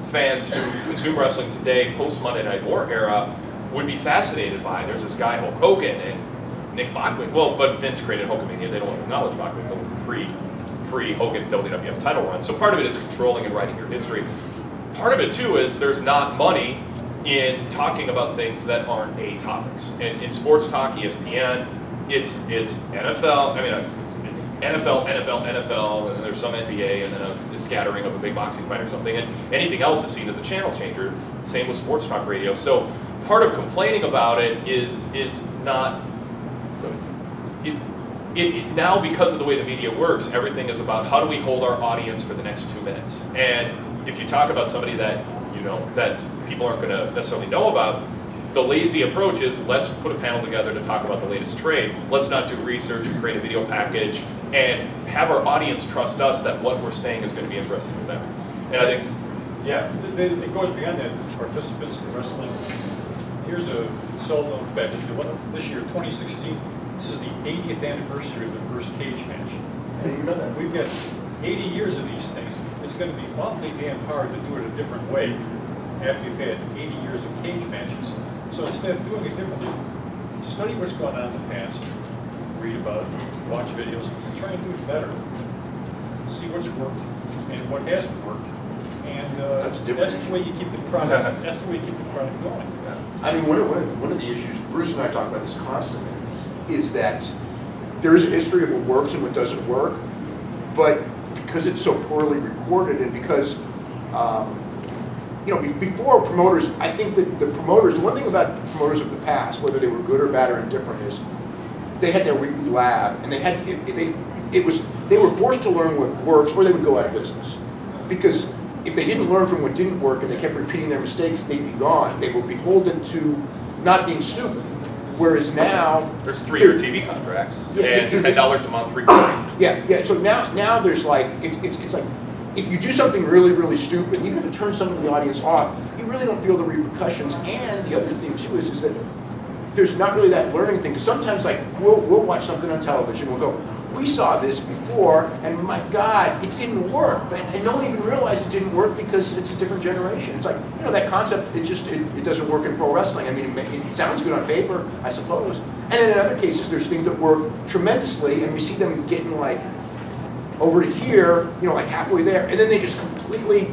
fans who consume wrestling today, post-Monday Night War era, would be fascinated by. There's this guy, Hulk Hogan, and Nick Bockwinkel. Well, but Vince created Hulkamania. They don't want to acknowledge Bockwinkel pre-Hogan WWF title run. So part of it is controlling and writing your history. Part of it, too, is there's not money in talking about things that aren't A topics. And in sports talk, ESPN, it's NFL, I mean, it's NFL, and then there's some NBA, and then a scattering of a big boxing fight or something, and anything else is seen as a channel changer. Same with sports talk radio. So part of complaining about it is not, now because of the way the media works, everything is about how do we hold our audience for the next 2 minutes. And if you talk about somebody that, you know, that people aren't going to necessarily know about, the lazy approach is let's put a panel together to talk about the latest trade. Let's not do research and create a video package and have our audience trust us that what we're saying is going to be interesting for them. And I think, Yeah, it goes beyond that. Participants in wrestling. Here's a well-known fact. This year, 2016, this is the 80th anniversary of the first cage match. We've got 80 years of these things. It's going to be awfully damn hard to do it a different way after you've had 80 years of cage matches. So instead of doing it differently, study what's gone on in the past, read about it, watch videos, and try and do it better. See what's worked and what hasn't worked. And that's the way you keep the product. That's the way you keep the product going. I mean, one of the issues, Bruce and I talk about this constantly, is that there is a history of what works and what doesn't work, but because it's so poorly recorded and because, before promoters, I think that the one thing about the promoters of the past, whether they were good or bad or indifferent, is they had their weekly lab and they were forced to learn what works or they would go out of business. Because if they didn't learn from what didn't work and they kept repeating their mistakes, they'd be gone. They were beholden to not being stupid. Whereas now, there's 3-year TV contracts and $10 a month recording. Yeah. So now there's like it's like if you do something really, really stupid, even if it turns some of the audience off, you really don't feel the repercussions. And the other thing too is that there's not really that learning thing. Because sometimes like we'll watch something on television, we'll go, we saw this before, and my God, it didn't work. And no one even realized it didn't work because it's a different generation. It's like, that concept, it doesn't work in pro wrestling. I mean, it sounds good on paper, I suppose. And then in other cases, there's things that work tremendously, and we see them getting like over to here, like halfway there, and then they just completely,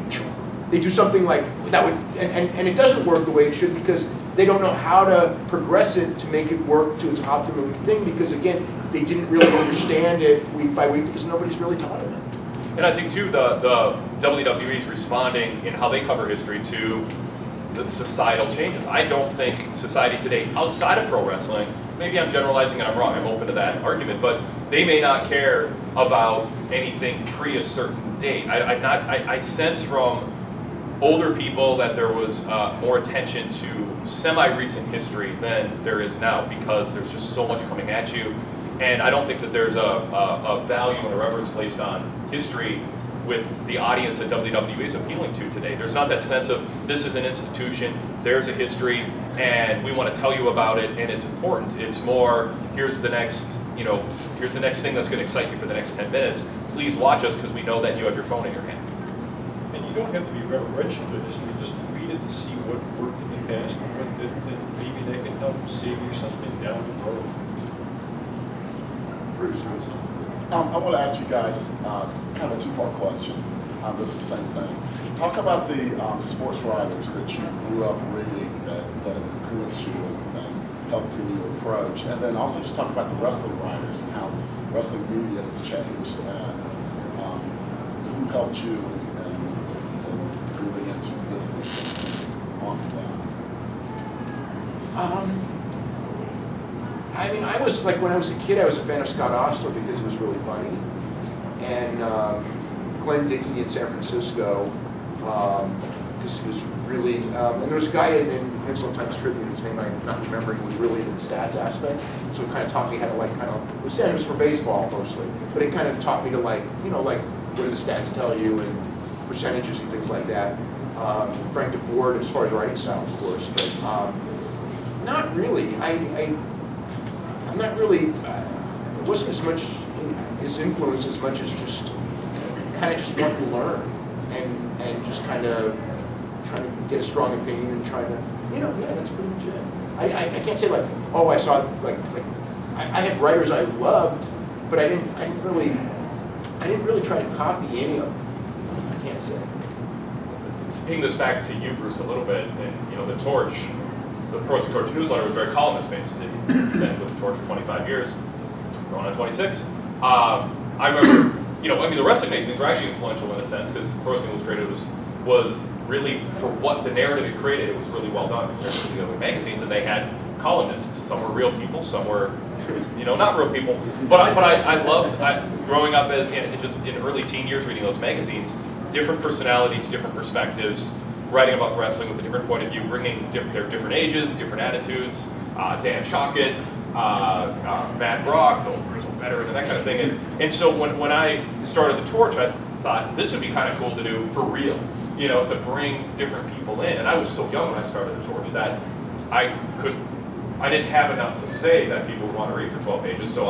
they do something like that would, and it doesn't work the way it should because they don't know how to progress it to make it work to its optimum thing because again, they didn't really understand it week by week because nobody's really taught them it. And I think too, the WWE's responding in how they cover history to the societal changes. I don't think society today, outside of pro wrestling, maybe I'm generalizing and I'm wrong, I'm open to that argument, but they may not care about anything pre a certain date. I sense from older people that there was more attention to semi-recent history than there is now because there's just so much coming at you. And I don't think that there's a value and a reverence placed on history with the audience that WWE is appealing to today. There's not that sense of this is an institution, there's a history, and we want to tell you about it, and it's important. It's more, here's the next thing that's going to excite you for the next 10 minutes. Please watch us because we know that you have your phone in your hand. And you don't have to be reverential to history, just read it to see what worked in the past and what didn't, and maybe that can help save you something down the road. I want to ask you guys kind of a two-part question on this the same thing. Talk about the sports writers that you grew up reading that influenced you and helped in your approach, and then also just talk about the wrestling writers and how wrestling media has changed and who helped you in moving into business and on to that. I mean, I was like, when I was a kid, I was a fan of Scott Ostler because he was really funny. And Glenn Dickey in San Francisco, because he was really, and there was a guy in Peninsula Times Tribune, whose name I'm not remembering, who was really into the stats aspect. So it kind of taught me how to like, it was for baseball mostly, but it kind of taught me to like, like what do the stats tell you and percentages and things like that. Frank DeFord, as far as writing style, of course, but not really. I'm not really, it wasn't as much his influence as much as just kind of just wanting to learn and just kind of trying to get a strong opinion and trying to, yeah, that's pretty much it. I can't say like, oh, I saw I had writers I loved, but I didn't really try to copy any of them. I can't say. To ping this back to you, Bruce, a little bit, and the Torch, the Pro Wrestling Torch newsletter was very columnist-based. Been with the Torch for 25 years, going on 26. I remember, the wrestling magazines were actually influential in a sense because Pro Wrestling Illustrated was really, for what the narrative it created, it was really well done compared to the other magazines, and they had columnists. Some were real people, some were, not real people. But I loved growing up just in early teen years reading those magazines, different personalities, different perspectives, writing about wrestling with a different point of view, bringing their different ages, different attitudes. Dan Shockett, Matt Brock, the grizzled veteran, and that kind of thing. And so when I started the Torch, I thought this would be kind of cool to do for real, to bring different people in. And I was so young when I started the Torch that I didn't have enough to say that people would want to read for 12 pages. So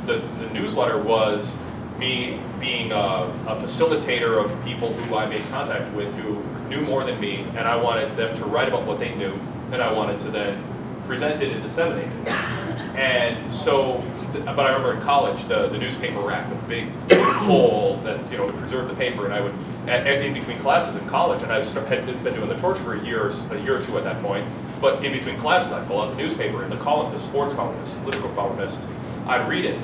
the newsletter was me being a facilitator of people who I made contact with who knew more than me, and I wanted them to write about what they knew, and I wanted to then present it and disseminate it. And so, but I remember in college, the newspaper rack with a big hole that, to preserve the paper, and I would, in between classes in college, and I had been doing the Torch for a year or two at that point, but in between classes, I'd pull out the newspaper, and the sports columnist, political columnist, I'd read it.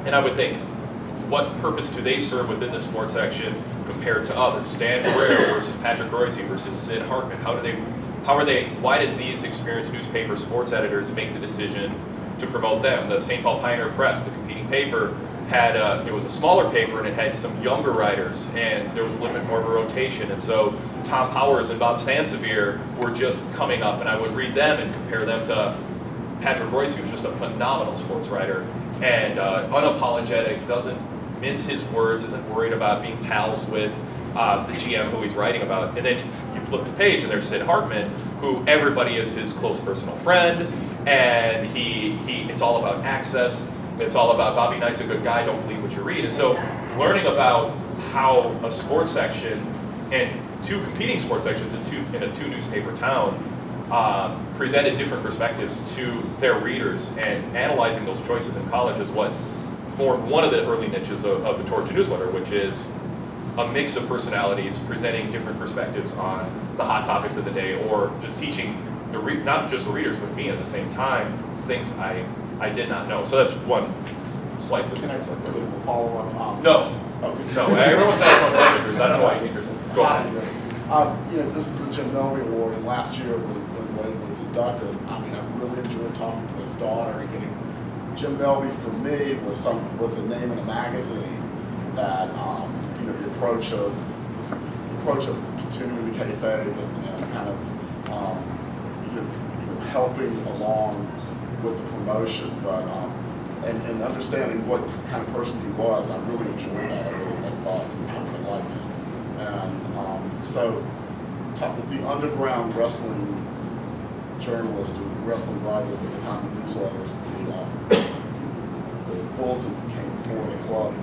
And I would think, what purpose do they serve within the sports section compared to others? Dan Guerrero versus Patrick Royce versus Sid Hartman. Why did these experienced newspaper sports editors make the decision to promote them? The St. Paul Pioneer Press, the competing paper, had it was a smaller paper and it had some younger writers, and there was a little bit more of a rotation. And so Tom Powers and Bob Sansevier were just coming up, and I would read them and compare them to Patrick Royce, who's just a phenomenal sports writer and unapologetic, doesn't mince his words, isn't worried about being pals with the GM who he's writing about. And then you flip the page and there's Sid Hartman, who everybody is his close personal friend, and it's all about access. It's all about Bobby Knight's a good guy, don't believe what you read. And so learning about how a sports section and two competing sports sections in a two newspaper town presented different perspectives to their readers, and analyzing those choices in college is what formed one of the early niches of the Torch newsletter, which is a mix of personalities presenting different perspectives on the hot topics of the day, or just teaching not just the readers, but me at the same time, things I did not know. So that's one slice of it. Can I follow up? No. Okay. No, everyone's asking my pleasure, Bruce. I don't know why you keep yourself. Go ahead. This is the Jim Melby Award, and last year when Wade was inducted, I mean, I really enjoyed talking to his daughter and getting Jim Melby. For me, was a name in a magazine that the approach of continuing the kayfabe and kind of helping along with the promotion, but and understanding what kind of person he was, I really enjoyed that. I thought I liked him, and so the underground wrestling journalists or wrestling writers at the time, the newsletters, the bulletins that came before the club.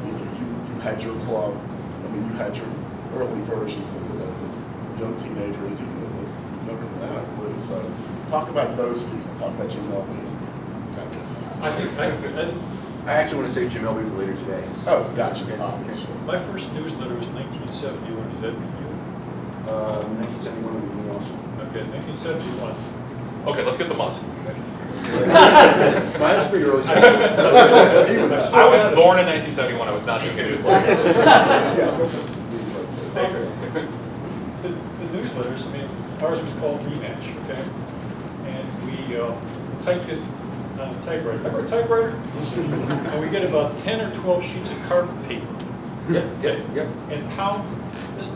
You had your club. I mean, you had your early versions as a young teenager, as even as younger than that, I believe. So, talk about those people. Talk about Jim Melby and kind of I actually want to save Jim Melby for later today. Oh, gotcha. My first newsletter was 1971. Is that you? 1971 would be awesome. Okay, 1971. Okay, let's get the month. Mine was pretty early. I was born in 1971. I was not doing a newsletter. The newsletters, I mean, ours was called Rematch, okay? And we typed it on a typewriter. Remember a typewriter? And we get about 10 or 12 sheets of carbon paper. Yep. And pound this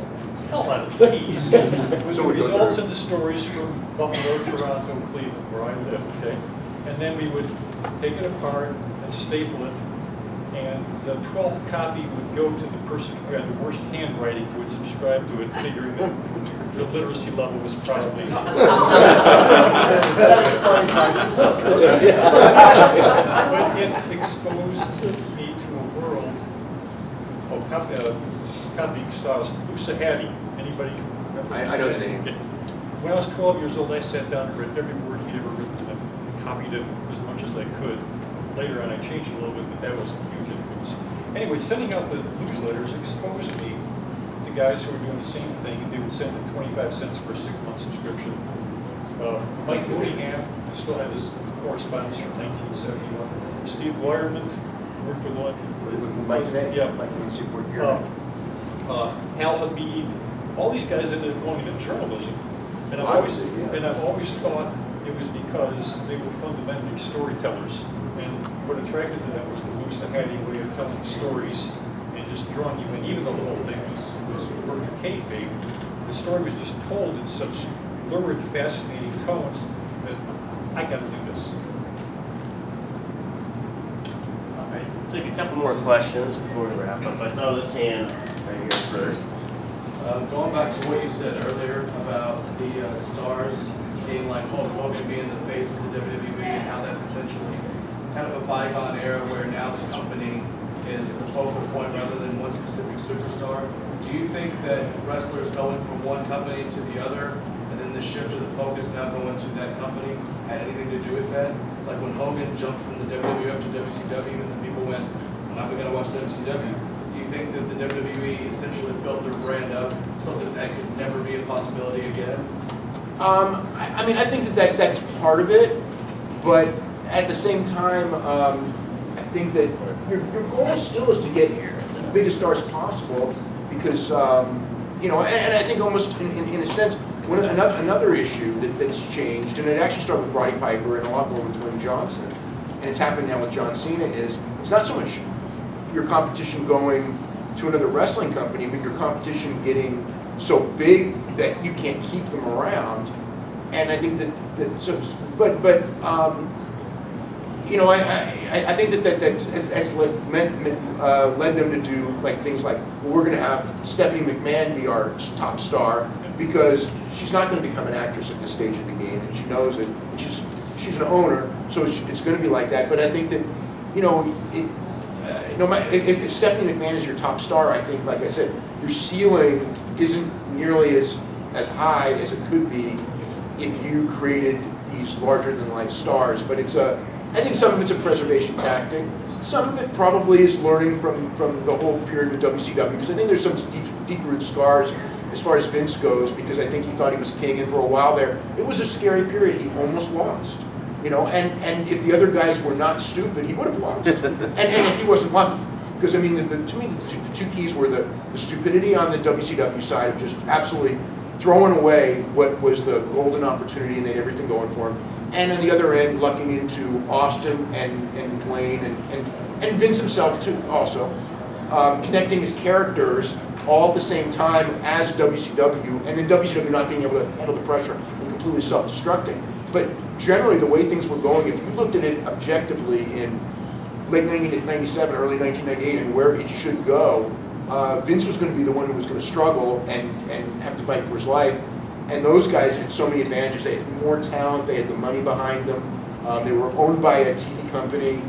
hell out of these with the results and the stories from Buffalo, Toronto, Cleveland, where I live, okay? And then we would take it apart and staple it, and the 12th copy would go to the person who had the worst handwriting, who would subscribe to it, figuring that the literacy level was probably That explains my newsletter. But it exposed me to a world. Copying styles. Musa Hattie. Anybody remember? I know the name. Okay. When I was 12 years old, I sat down and read every word he'd ever written and copied it as much as I could. Later on, I changed it a little bit, but that was a huge influence. Anyway, sending out the newsletters exposed me to guys who were doing the same thing. They would send in 25 cents for a 6-month subscription. Mike Mooneyham, I still have this correspondence from 1971. Steve Boyerman worked with Mike today? Yeah. Mike in Seaport here. Hal Habib, all these guys ended up going into journalism. And I've always thought it was because they were fundamentally storytellers. And what attracted to them was the Musa Hattie way of telling stories and just drawing you in. Even though the whole thing was word to kayfabe, the story was just told in such lurid, fascinating tones that I got to do this. All right, take a couple more questions before we wrap up. I saw this hand right here first. Going back to what you said earlier about the stars being like Hulk Hogan being the face of the WWE, and how that's essentially kind of a bygone era where now the company is the focal point rather than one specific superstar. Do you think that wrestlers going from one company to the other, and then the shift of the focus now going to that company, had anything to do with that? Like when Hogan jumped from the WWF to WCW, and then people went, now we gotta watch WCW. Do you think that the WWE essentially built their brand up so that that could never be a possibility again? I mean, I think that's part of it, but at the same time, think that your goal still is to get the biggest stars possible, because, you know, and I think almost in a sense, another issue that's changed, and it actually started with Roddy Piper and a lot more with Dwayne Johnson, and it's happening now with John Cena, is it's not so much your competition going to another wrestling company, but your competition getting so big that you can't keep them around. And I think that so, but you know, I think that's led them to do like things like, well, we're going to have Stephanie McMahon be our top star, because she's not going to become an actress at this stage of the game, and she knows it. She's an owner, so it's going to be like that. But I think that, you know, no matter if Stephanie McMahon is your top star, I think, like I said, your ceiling isn't nearly as high as it could be if you created these larger-than-life stars. But I think some of it's a preservation tactic. Some of it probably is learning from the whole period with WCW, because I think there's some deep-rooted scars as far as Vince goes, because I think he thought he was king, and for a while there, it was a scary period. He almost lost. You know, and if the other guys were not stupid, he would have lost. and if he wasn't lucky, because I mean, to me, the two keys were the stupidity on the WCW side of just absolutely throwing away what was the golden opportunity, and they had everything going for him, and on the other end, lucking into Austin and Dwayne and Vince himself too, also connecting his characters all at the same time as WCW, and then WCW not being able to handle the pressure and completely self-destructing. But generally, the way things were going, if you looked at it objectively in late 1997, early 1998, and where it should go, Vince was going to be the one who was going to struggle and have to fight for his life. And those guys had so many advantages. They had more talent. They had the money behind them. They were owned by a TV company.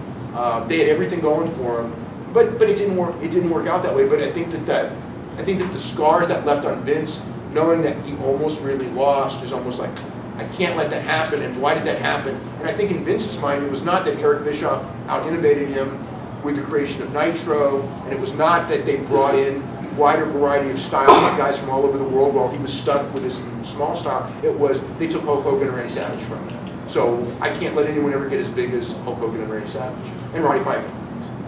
They had everything going for them. But it didn't work. It didn't work out that way. But I think that the scars that left on Vince, knowing that he almost really lost, is almost like, I can't let that happen, and why did that happen? And I think in Vince's mind, it was not that Eric Bischoff out-innovated him with the creation of Nitro, and it was not that they brought in a wider variety of styles of guys from all over the world while he was stuck with his small style. It was, they took Hulk Hogan and Randy Savage from him. So I can't let anyone ever get as big as Hulk Hogan and Randy Savage, and Roddy Piper.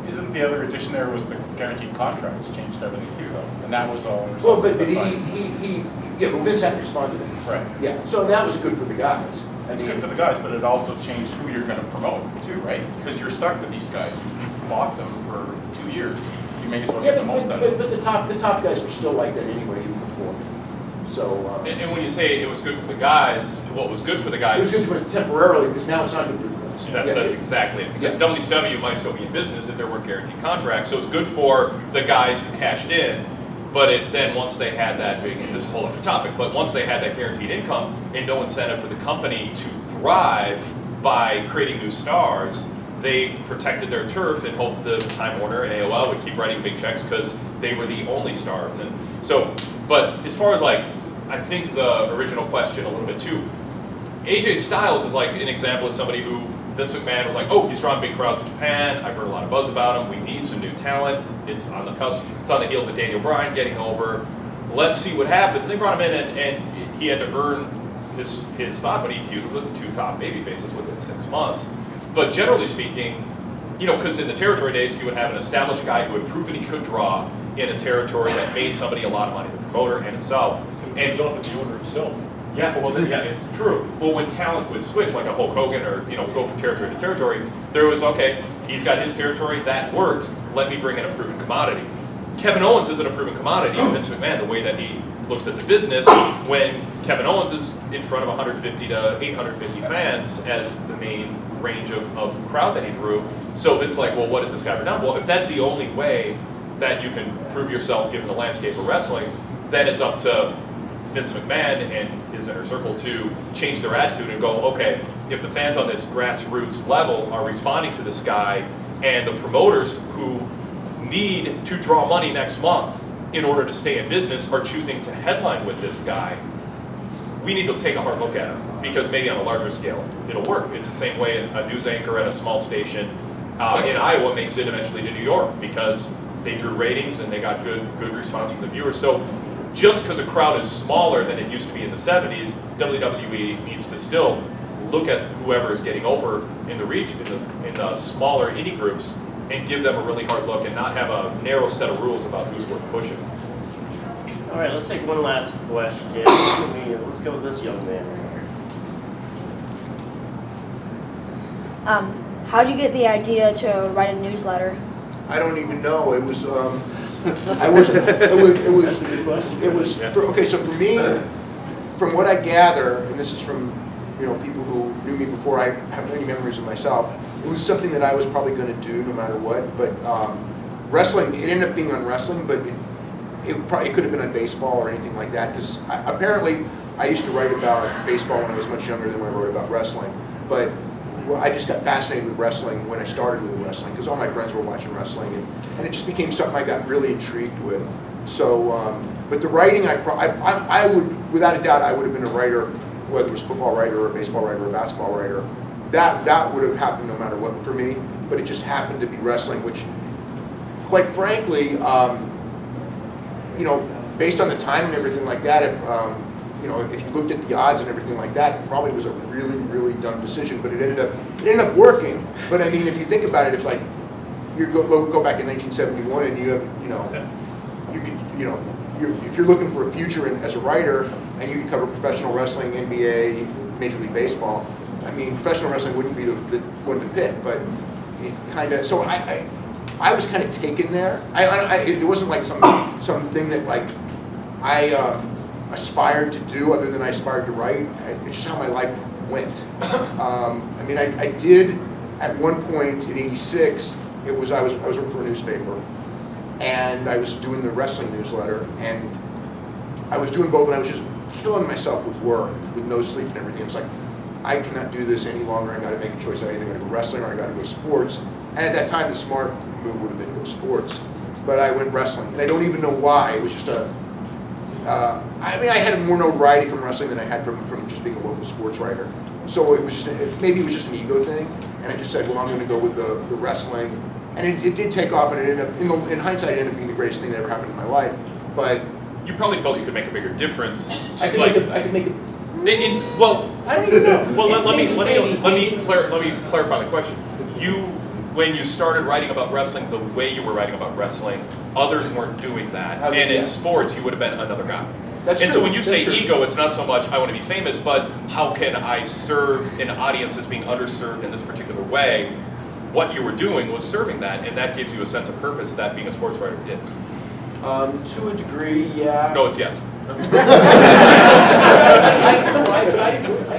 Isn't the other addition there was the guaranteed contracts changed everything too, though? And that was all. Well, but yeah, but Vince had to respond to that. Right. Yeah, so that was good for the guys. It's good for the guys, but it also changed who you're going to promote too, right? Because you're stuck with these guys. You've bought them for 2 years. You may as well get the most out of it. But the top guys were still like that anyway, even before. So. And when you say it was good for the guys, what was good for the guys? It was good for it temporarily, because now it's not good for the guys. That's exactly it. Because WCW might still be in business if there weren't guaranteed contracts. So it's good for the guys who cashed in. But then once they had that big, this is a whole other topic, but once they had that guaranteed income and no incentive for the company to thrive by creating new stars, they protected their turf and hoped the Time Warner and AOL would keep writing big checks because they were the only stars. And so, but as far as like, I think the original question a little bit too, AJ Styles is like an example of somebody who Vince McMahon was like, oh, he's drawing big crowds in Japan. I've heard a lot of buzz about him. We need some new talent. It's on the cusp. It's on the heels of Daniel Bryan getting over. Let's see what happens. And they brought him in, and he had to earn his spot, but he feuded with the two top babyfaces within 6 months. But generally speaking, you know, because in the territory days, he would have an established guy who had proven he could draw in a territory that made somebody a lot of money, the promoter and himself. And he's often the owner himself. Yeah, well, yeah, it's true. Well, when talent would switch, like a Hulk Hogan, or go from territory to territory, there was, okay, he's got his territory, that worked. Let me bring in a proven commodity. Kevin Owens isn't a proven commodity. Vince McMahon, the way that he looks at the business, when Kevin Owens is in front of 150 to 850 fans as the main range of crowd that he drew. So it's like, well, what is this guy for now? Well, if that's the only way that you can prove yourself given the landscape of wrestling, then it's up to Vince McMahon and his inner circle to change their attitude and go, okay, if the fans on this grassroots level are responding to this guy, and the promoters who need to draw money next month in order to stay in business are choosing to headline with this guy, we need to take a hard look at him, because maybe on a larger scale it'll work. It's the same way a news anchor at a small station in Iowa makes it eventually to New York, because they drew ratings and they got good response from the viewers. So just because a crowd is smaller than it used to be in the 70s, WWE needs to still look at whoever is getting over in the region, in the smaller indie groups, and give them a really hard look and not have a narrow set of rules about who's worth pushing. All right, let's take one last question. Let's go with this young man. How do you get the idea to write a newsletter? I don't even know. It was, I wasn't, it was, okay, so for me, from what I gather, and this is from, people who knew me before I have any memories of myself, it was something that I was probably going to do no matter what, but wrestling, it ended up being on wrestling, but it could have been on baseball or anything like that, because apparently I used to write about baseball when I was much younger than when I wrote about wrestling, but I just got fascinated with wrestling when I started with wrestling, because all my friends were watching wrestling, and it just became something I got really intrigued with. So, but the writing, I would, without a doubt, I would have been a writer, whether it was a football writer or a baseball writer or a basketball writer. That would have happened no matter what for me, but it just happened to be wrestling, which, quite frankly, based on the time and everything like that, if you looked at the odds and everything like that, it probably was a really, really dumb decision, but it ended up working. But I mean, if you think about it, it's like, you go back in 1971 and you have, if you're looking for a future as a writer and you could cover professional wrestling, NBA, Major League Baseball, I mean, professional wrestling wouldn't be the one to pick, but it kind of, so I was kind of taken there. It wasn't like something that like I aspired to do other than I aspired to write. It's just how my life went. I mean, I did at one point in '86. I was working for a newspaper, and I was doing the wrestling newsletter, and I was doing both, and I was just killing myself with work, with no sleep and everything. It's like, I cannot do this any longer. I got to make a choice. I either got to go wrestling or I got to go sports. And at that time, the smart move would have been to go sports, but I went wrestling, and I don't even know why. It was just I mean, I had more notoriety from wrestling than I had from just being a local sports writer. So it was just, maybe it was just an ego thing, and I just said, well, I'm going to go with the wrestling. And it did take off, and it ended up, in hindsight, it ended up being the greatest thing that ever happened in my life. But You probably felt you could make a bigger difference. I could make a. Well, I don't even know. Well, let me clarify the question. When you started writing about wrestling, the way you were writing about wrestling, others weren't doing that. And in sports, you would have been another guy. That's and true. so when you say That's true. ego, it's not so much I want to be famous, but how can I serve an audience that's being underserved in this particular way? What you were doing was serving that, and that gives you a sense of purpose that being a sports writer did. To a degree, yeah. No, it's yes. I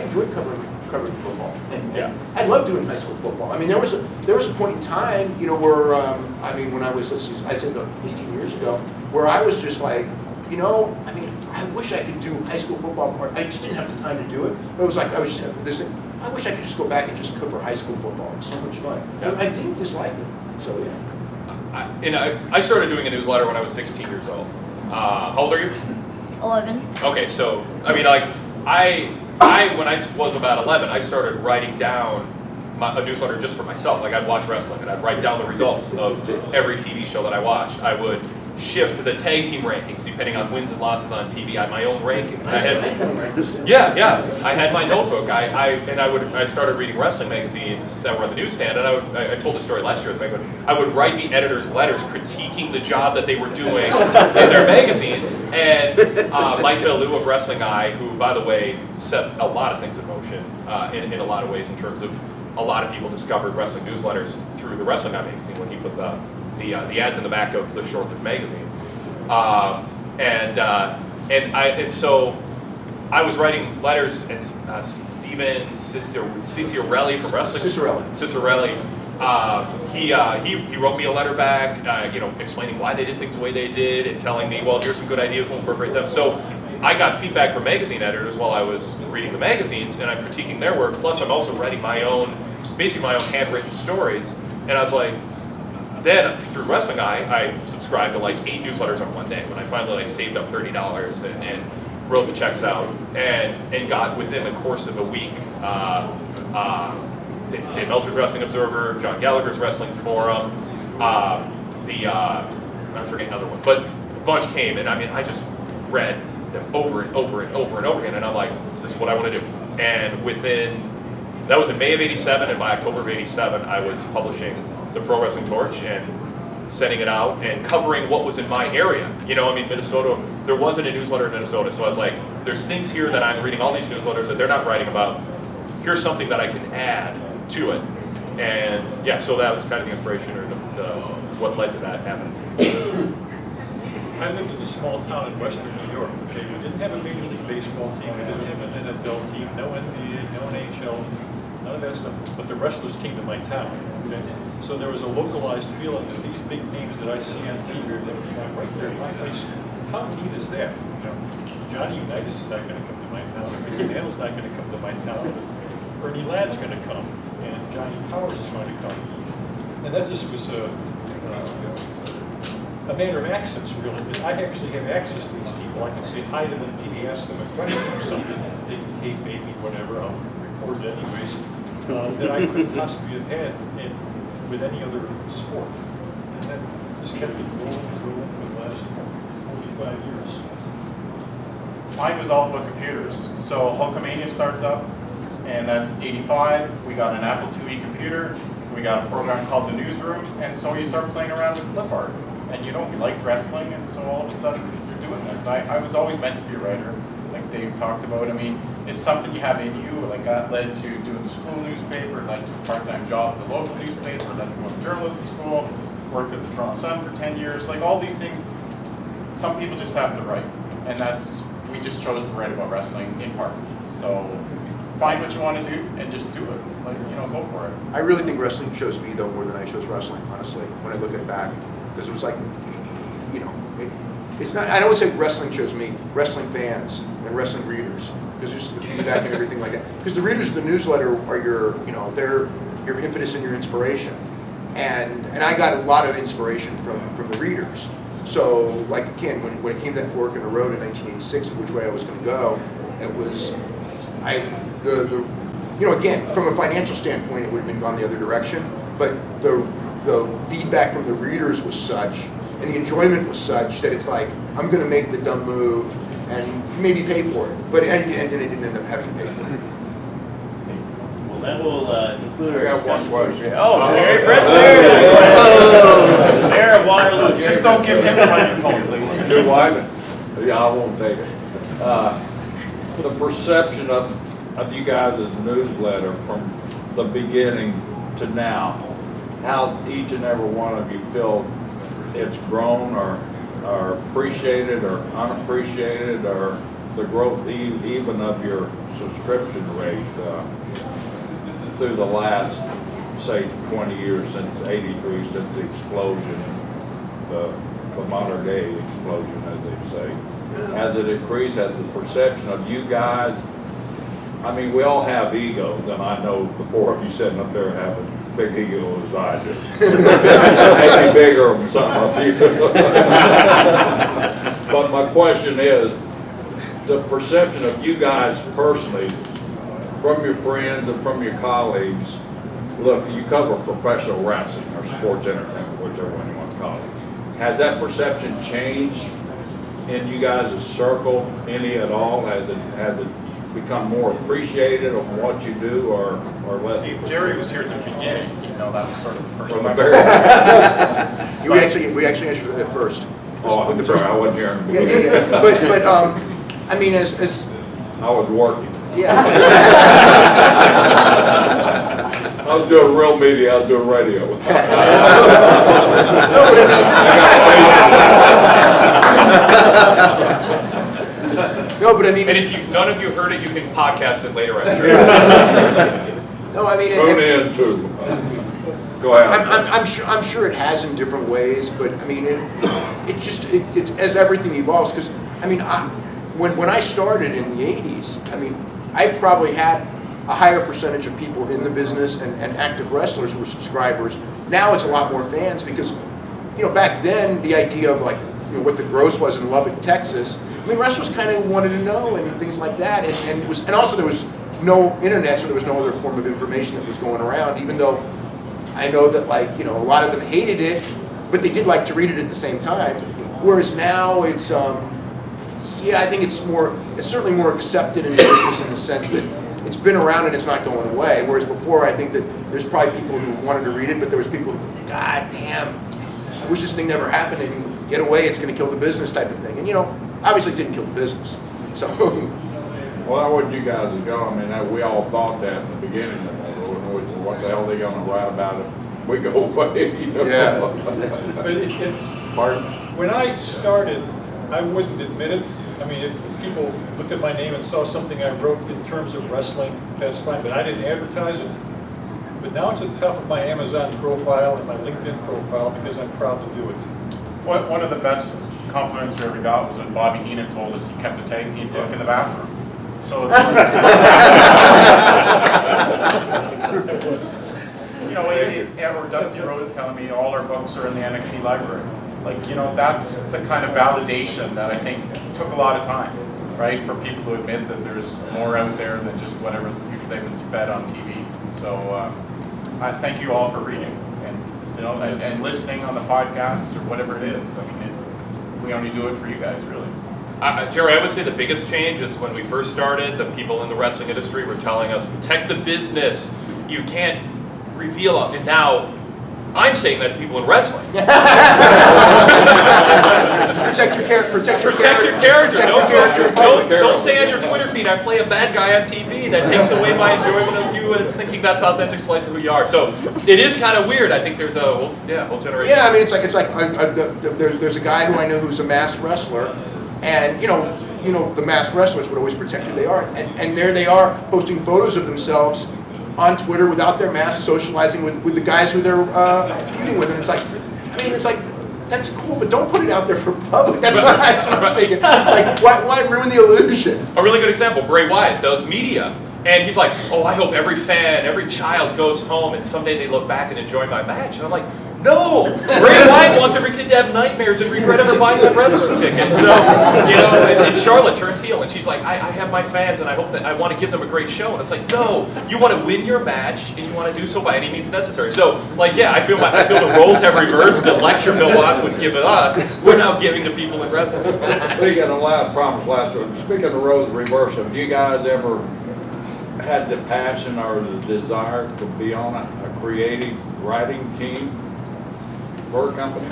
enjoyed covering football. And I loved doing high school football. I mean, there was a point in time, where I mean, when I was, I'd say about 18 years ago, where I was just like, I mean, I wish I could do high school football part. I just didn't have the time to do it. But it was like I was just this thing. I wish I could just go back and just cover high school football. It's so much fun. Yeah. I didn't dislike it. So yeah. I started doing a newsletter when I was 16 years old. How old are you? 11. Okay, so I mean, like when I was about 11, I started writing down a newsletter just for myself. Like I'd watch wrestling and I'd write down the results of every TV show that I watched. I would shift the tag team rankings depending on wins and losses on TV. I had my own rankings. I had my notebook. I started reading wrestling magazines that were on the newsstand, and I told the story last year. I would write the editors letters critiquing the job that they were doing in their magazines. And Mike Bellew of Wrestling Eye, who by the way set a lot of things in motion in a lot of ways in terms of a lot of people discovered wrestling newsletters through the Wrestling Eye magazine when he put the ads in the back of the short-lived magazine, and so I was writing letters, and Steven Cicciarelli from Wrestling. Cicciarelli. He wrote me a letter back, explaining why they did things the way they did, and telling me, well, here's some good ideas, we'll incorporate them. So I got feedback from magazine editors while I was reading the magazines, and I'm critiquing their work. Plus, I'm also writing my own handwritten stories, and I was like. Then through Wrestling Eye, I subscribed to like 8 newsletters on one day when I finally saved up $30 and wrote the checks out and got within the course of a week Dave Meltzer's Wrestling Observer, John Gallagher's Wrestling Forum, I'm forgetting other ones, but a bunch came, and I mean I just read them over and over and over and over again, and I'm like, this is what I want to do. And that was in May of '87, and by October of '87 I was publishing the Pro Wrestling Torch and sending it out and covering what was in my area. You know, I mean, Minnesota, there wasn't a newsletter in Minnesota, so I was like, there's things here that I'm reading all these newsletters that they're not writing about. Here's something that I can add to it. And yeah, so that was kind of the inspiration or what led to that happening. I lived in a small town in western New York. Okay, we didn't have a Major League Baseball team, we didn't have an NFL team, no NBA, no NHL, none of that stuff. But the wrestlers came to my town. Okay, so there was a localized feeling that these big names that I see on TV are right there in my place. How neat is that? You know, Johnny Unitas is not going to come to my town. Mickey Mantle's not going to come to my town. But Ernie Ladd's going to come, and Johnny Powers is going to come. And that just was a matter of access, really, because I actually have access to these people. I can say hi to them, maybe ask them a question or something. They can kayfabe me, whatever, I'll report it anyways, that I couldn't possibly have had with any other sport. And that just kept it rolling for the last 45 years. Mine was all about computers. So Hulkamania starts up, and that's 85. We got an Apple IIe computer. We got a program called the Newsroom, and so you start playing around with clip art. And you know, we liked wrestling, and so all of a sudden you're doing this. I was always meant to be a writer, like Dave talked about. I mean, it's something you have in you. Like that led to doing the school newspaper, led to a part-time job at the local newspaper, led to going to journalism school, worked at the Toronto Sun for 10 years. Like all these things, some people just have to write, and we just chose to write about wrestling in part. So find what you want to do and just do it. Like, you know, go for it. I really think wrestling chose me though more than I chose wrestling, honestly, when I look at back. Because it was like, you know, it's not, I don't say wrestling chose me, wrestling fans and wrestling readers. Because just the feedback and everything like that. Because the readers of the newsletter are your, you know, they're your impetus and your inspiration. And I got a lot of inspiration from the readers. So, like again, when it came to that fork in the road in 1986 of which way I was going to go, it was, you know, again, from a financial standpoint, it would have been gone the other direction. But the feedback from the readers was such, and the enjoyment was such that it's like, I'm going to make the dumb move and maybe pay for it. But it didn't end up having to pay for it. Well, that will conclude our I got discussion. one question. Oh, Jerry Brisker! Mayor of Waterloo, Jerry Just don't give him the microphone, please. Do what? Yeah, I won't take it. The perception of you guys' newsletter from the beginning to now, how each and every one of you feel it's grown or appreciated or unappreciated, or the growth even of your subscription rate through the last, say, 20 years since '83, since the explosion, the modern day explosion, as they say. Has it increased? Has the perception of you guys, I mean, we all have egos, and I know the four of you sitting up there have a big ego as I do. Maybe bigger than some of you. But my question is, the perception of you guys personally, from your friends and from your colleagues, look, you cover professional wrestling or sports entertainment, whichever one you want to call it. Has that perception changed in you guys' circle, any at all? Has it become more appreciated of what you do, or less? See, Jerry was here at the beginning, you know, that was sort of the first one. We actually answered that first. Oh, I'm sorry, I wasn't here in the beginning. Yeah. But I mean, as I was working. Yeah. I was doing real media, I was doing radio. No, but I mean, And if none of you heard it, you can podcast it later, I'm sure. No, I mean, Tune in too. Go ahead. I'm sure it has in different ways, but I mean, it's as everything evolves. Because I mean, when I started in the '80s, I mean, I probably had a higher percentage of people in the business and active wrestlers who were subscribers. Now it's a lot more fans because, you know, back then the idea of like, you know, what the gross was in Lubbock, Texas. I mean, wrestlers kind of wanted to know and things like that, and also there was no internet, so there was no other form of information that was going around. Even though I know that, like, you know, a lot of them hated it, but they did like to read it at the same time. Whereas now it's, yeah, I think it's certainly more accepted in business in the sense that it's been around and it's not going away. Whereas before, I think that there's probably people who wanted to read it, but there was people who, God damn, I wish this thing never happened and get away, it's going to kill the business type of thing. And obviously it didn't kill the business. So. Well, that wasn't you guys as go. I mean, we all thought that in the beginning. What the hell are they going to write about it? We go away. Yeah. But it's, Pardon? when I started, I wouldn't admit it. I mean, if people looked at my name and saw something I wrote in terms of wrestling, that's fine, but I didn't advertise it. But now it's at the top of my Amazon profile and my LinkedIn profile because I'm proud to do it. One of the best compliments we ever got was when Bobby Heenan told us he kept a tag team book in the bathroom. So it's or Dusty Rhodes telling me all our books are in the NXT library. That's the kind of validation that I think took a lot of time, right? For people to admit that there's more out there than just whatever they've been fed on TV. So I thank you all for reading and listening on the podcast or whatever it is. I mean, we only do it for you guys, really. Jerry, I would say the biggest change is when we first started, the people in the wrestling industry were telling us, protect the business, you can't reveal it. And now, I'm saying that to people in wrestling. Protect your character. Protect your character. Don't say on your Twitter feed, I play a bad guy on TV. That takes away my enjoyment of you as thinking that's authentic slice of who you are. So it is kind of weird. I think there's a whole generation. Yeah, I mean, it's like there's a guy who I know who's a masked wrestler, and the masked wrestlers would always protect who they are, and there they are posting photos of themselves on Twitter without their mask, socializing with the guys who they're feuding with, and it's like that's cool, but don't put it out there for public. That's what I'm thinking. It's like, why ruin the illusion? A really good example, Bray Wyatt does media, and he's like, oh, I hope every fan, every child goes home and someday they look back and enjoy my match. And I'm like, no! Bray Wyatt wants every kid to have nightmares and regret ever buying that wrestling ticket. So, and Charlotte turns heel, and she's like, I have my fans, and I hope that I want to give them a great show. And it's like, no, you want to win your match, and you want to do so by any means necessary. So, I feel the roles have reversed. The lecture Bill Watts would give us, we're now giving to people in wrestling. Speaking of last one, speaking of roles reversed, have you guys ever had the passion or the desire to be on a creative writing team for a company?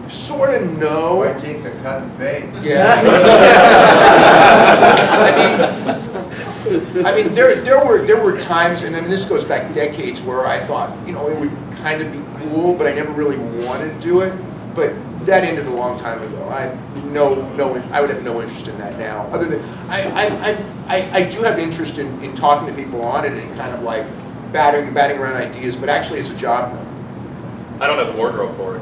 Sort of, no. I take the cut and bait. Yeah. I mean, there were times, and then this goes back decades, where I thought, it would kind of be cool, but I never really wanted to do it. But that ended a long time ago. I would have no interest in that now. Other than I do have interest in talking to people on it and kind of like batting around ideas, but actually it's a job now. I don't have the wardrobe for it.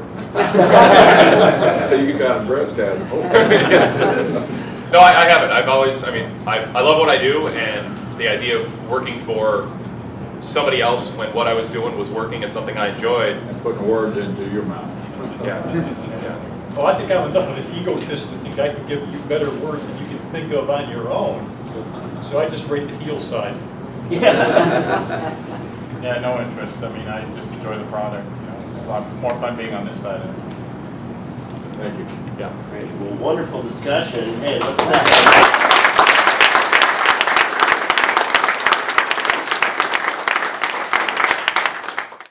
You got a dress code. No, I haven't. I love what I do, and the idea of working for somebody else when what I was doing was working at something I enjoyed. And putting words into your mouth. Yeah. Well, I think I'm enough of an egotist to think I can give you better words than you can think of on your own. So I just rate the heel side. Yeah, no interest. I mean, I just enjoy the product. It's a lot more fun being on this side of it. Thank you. Yeah. Great. Well, wonderful discussion. Hey, let's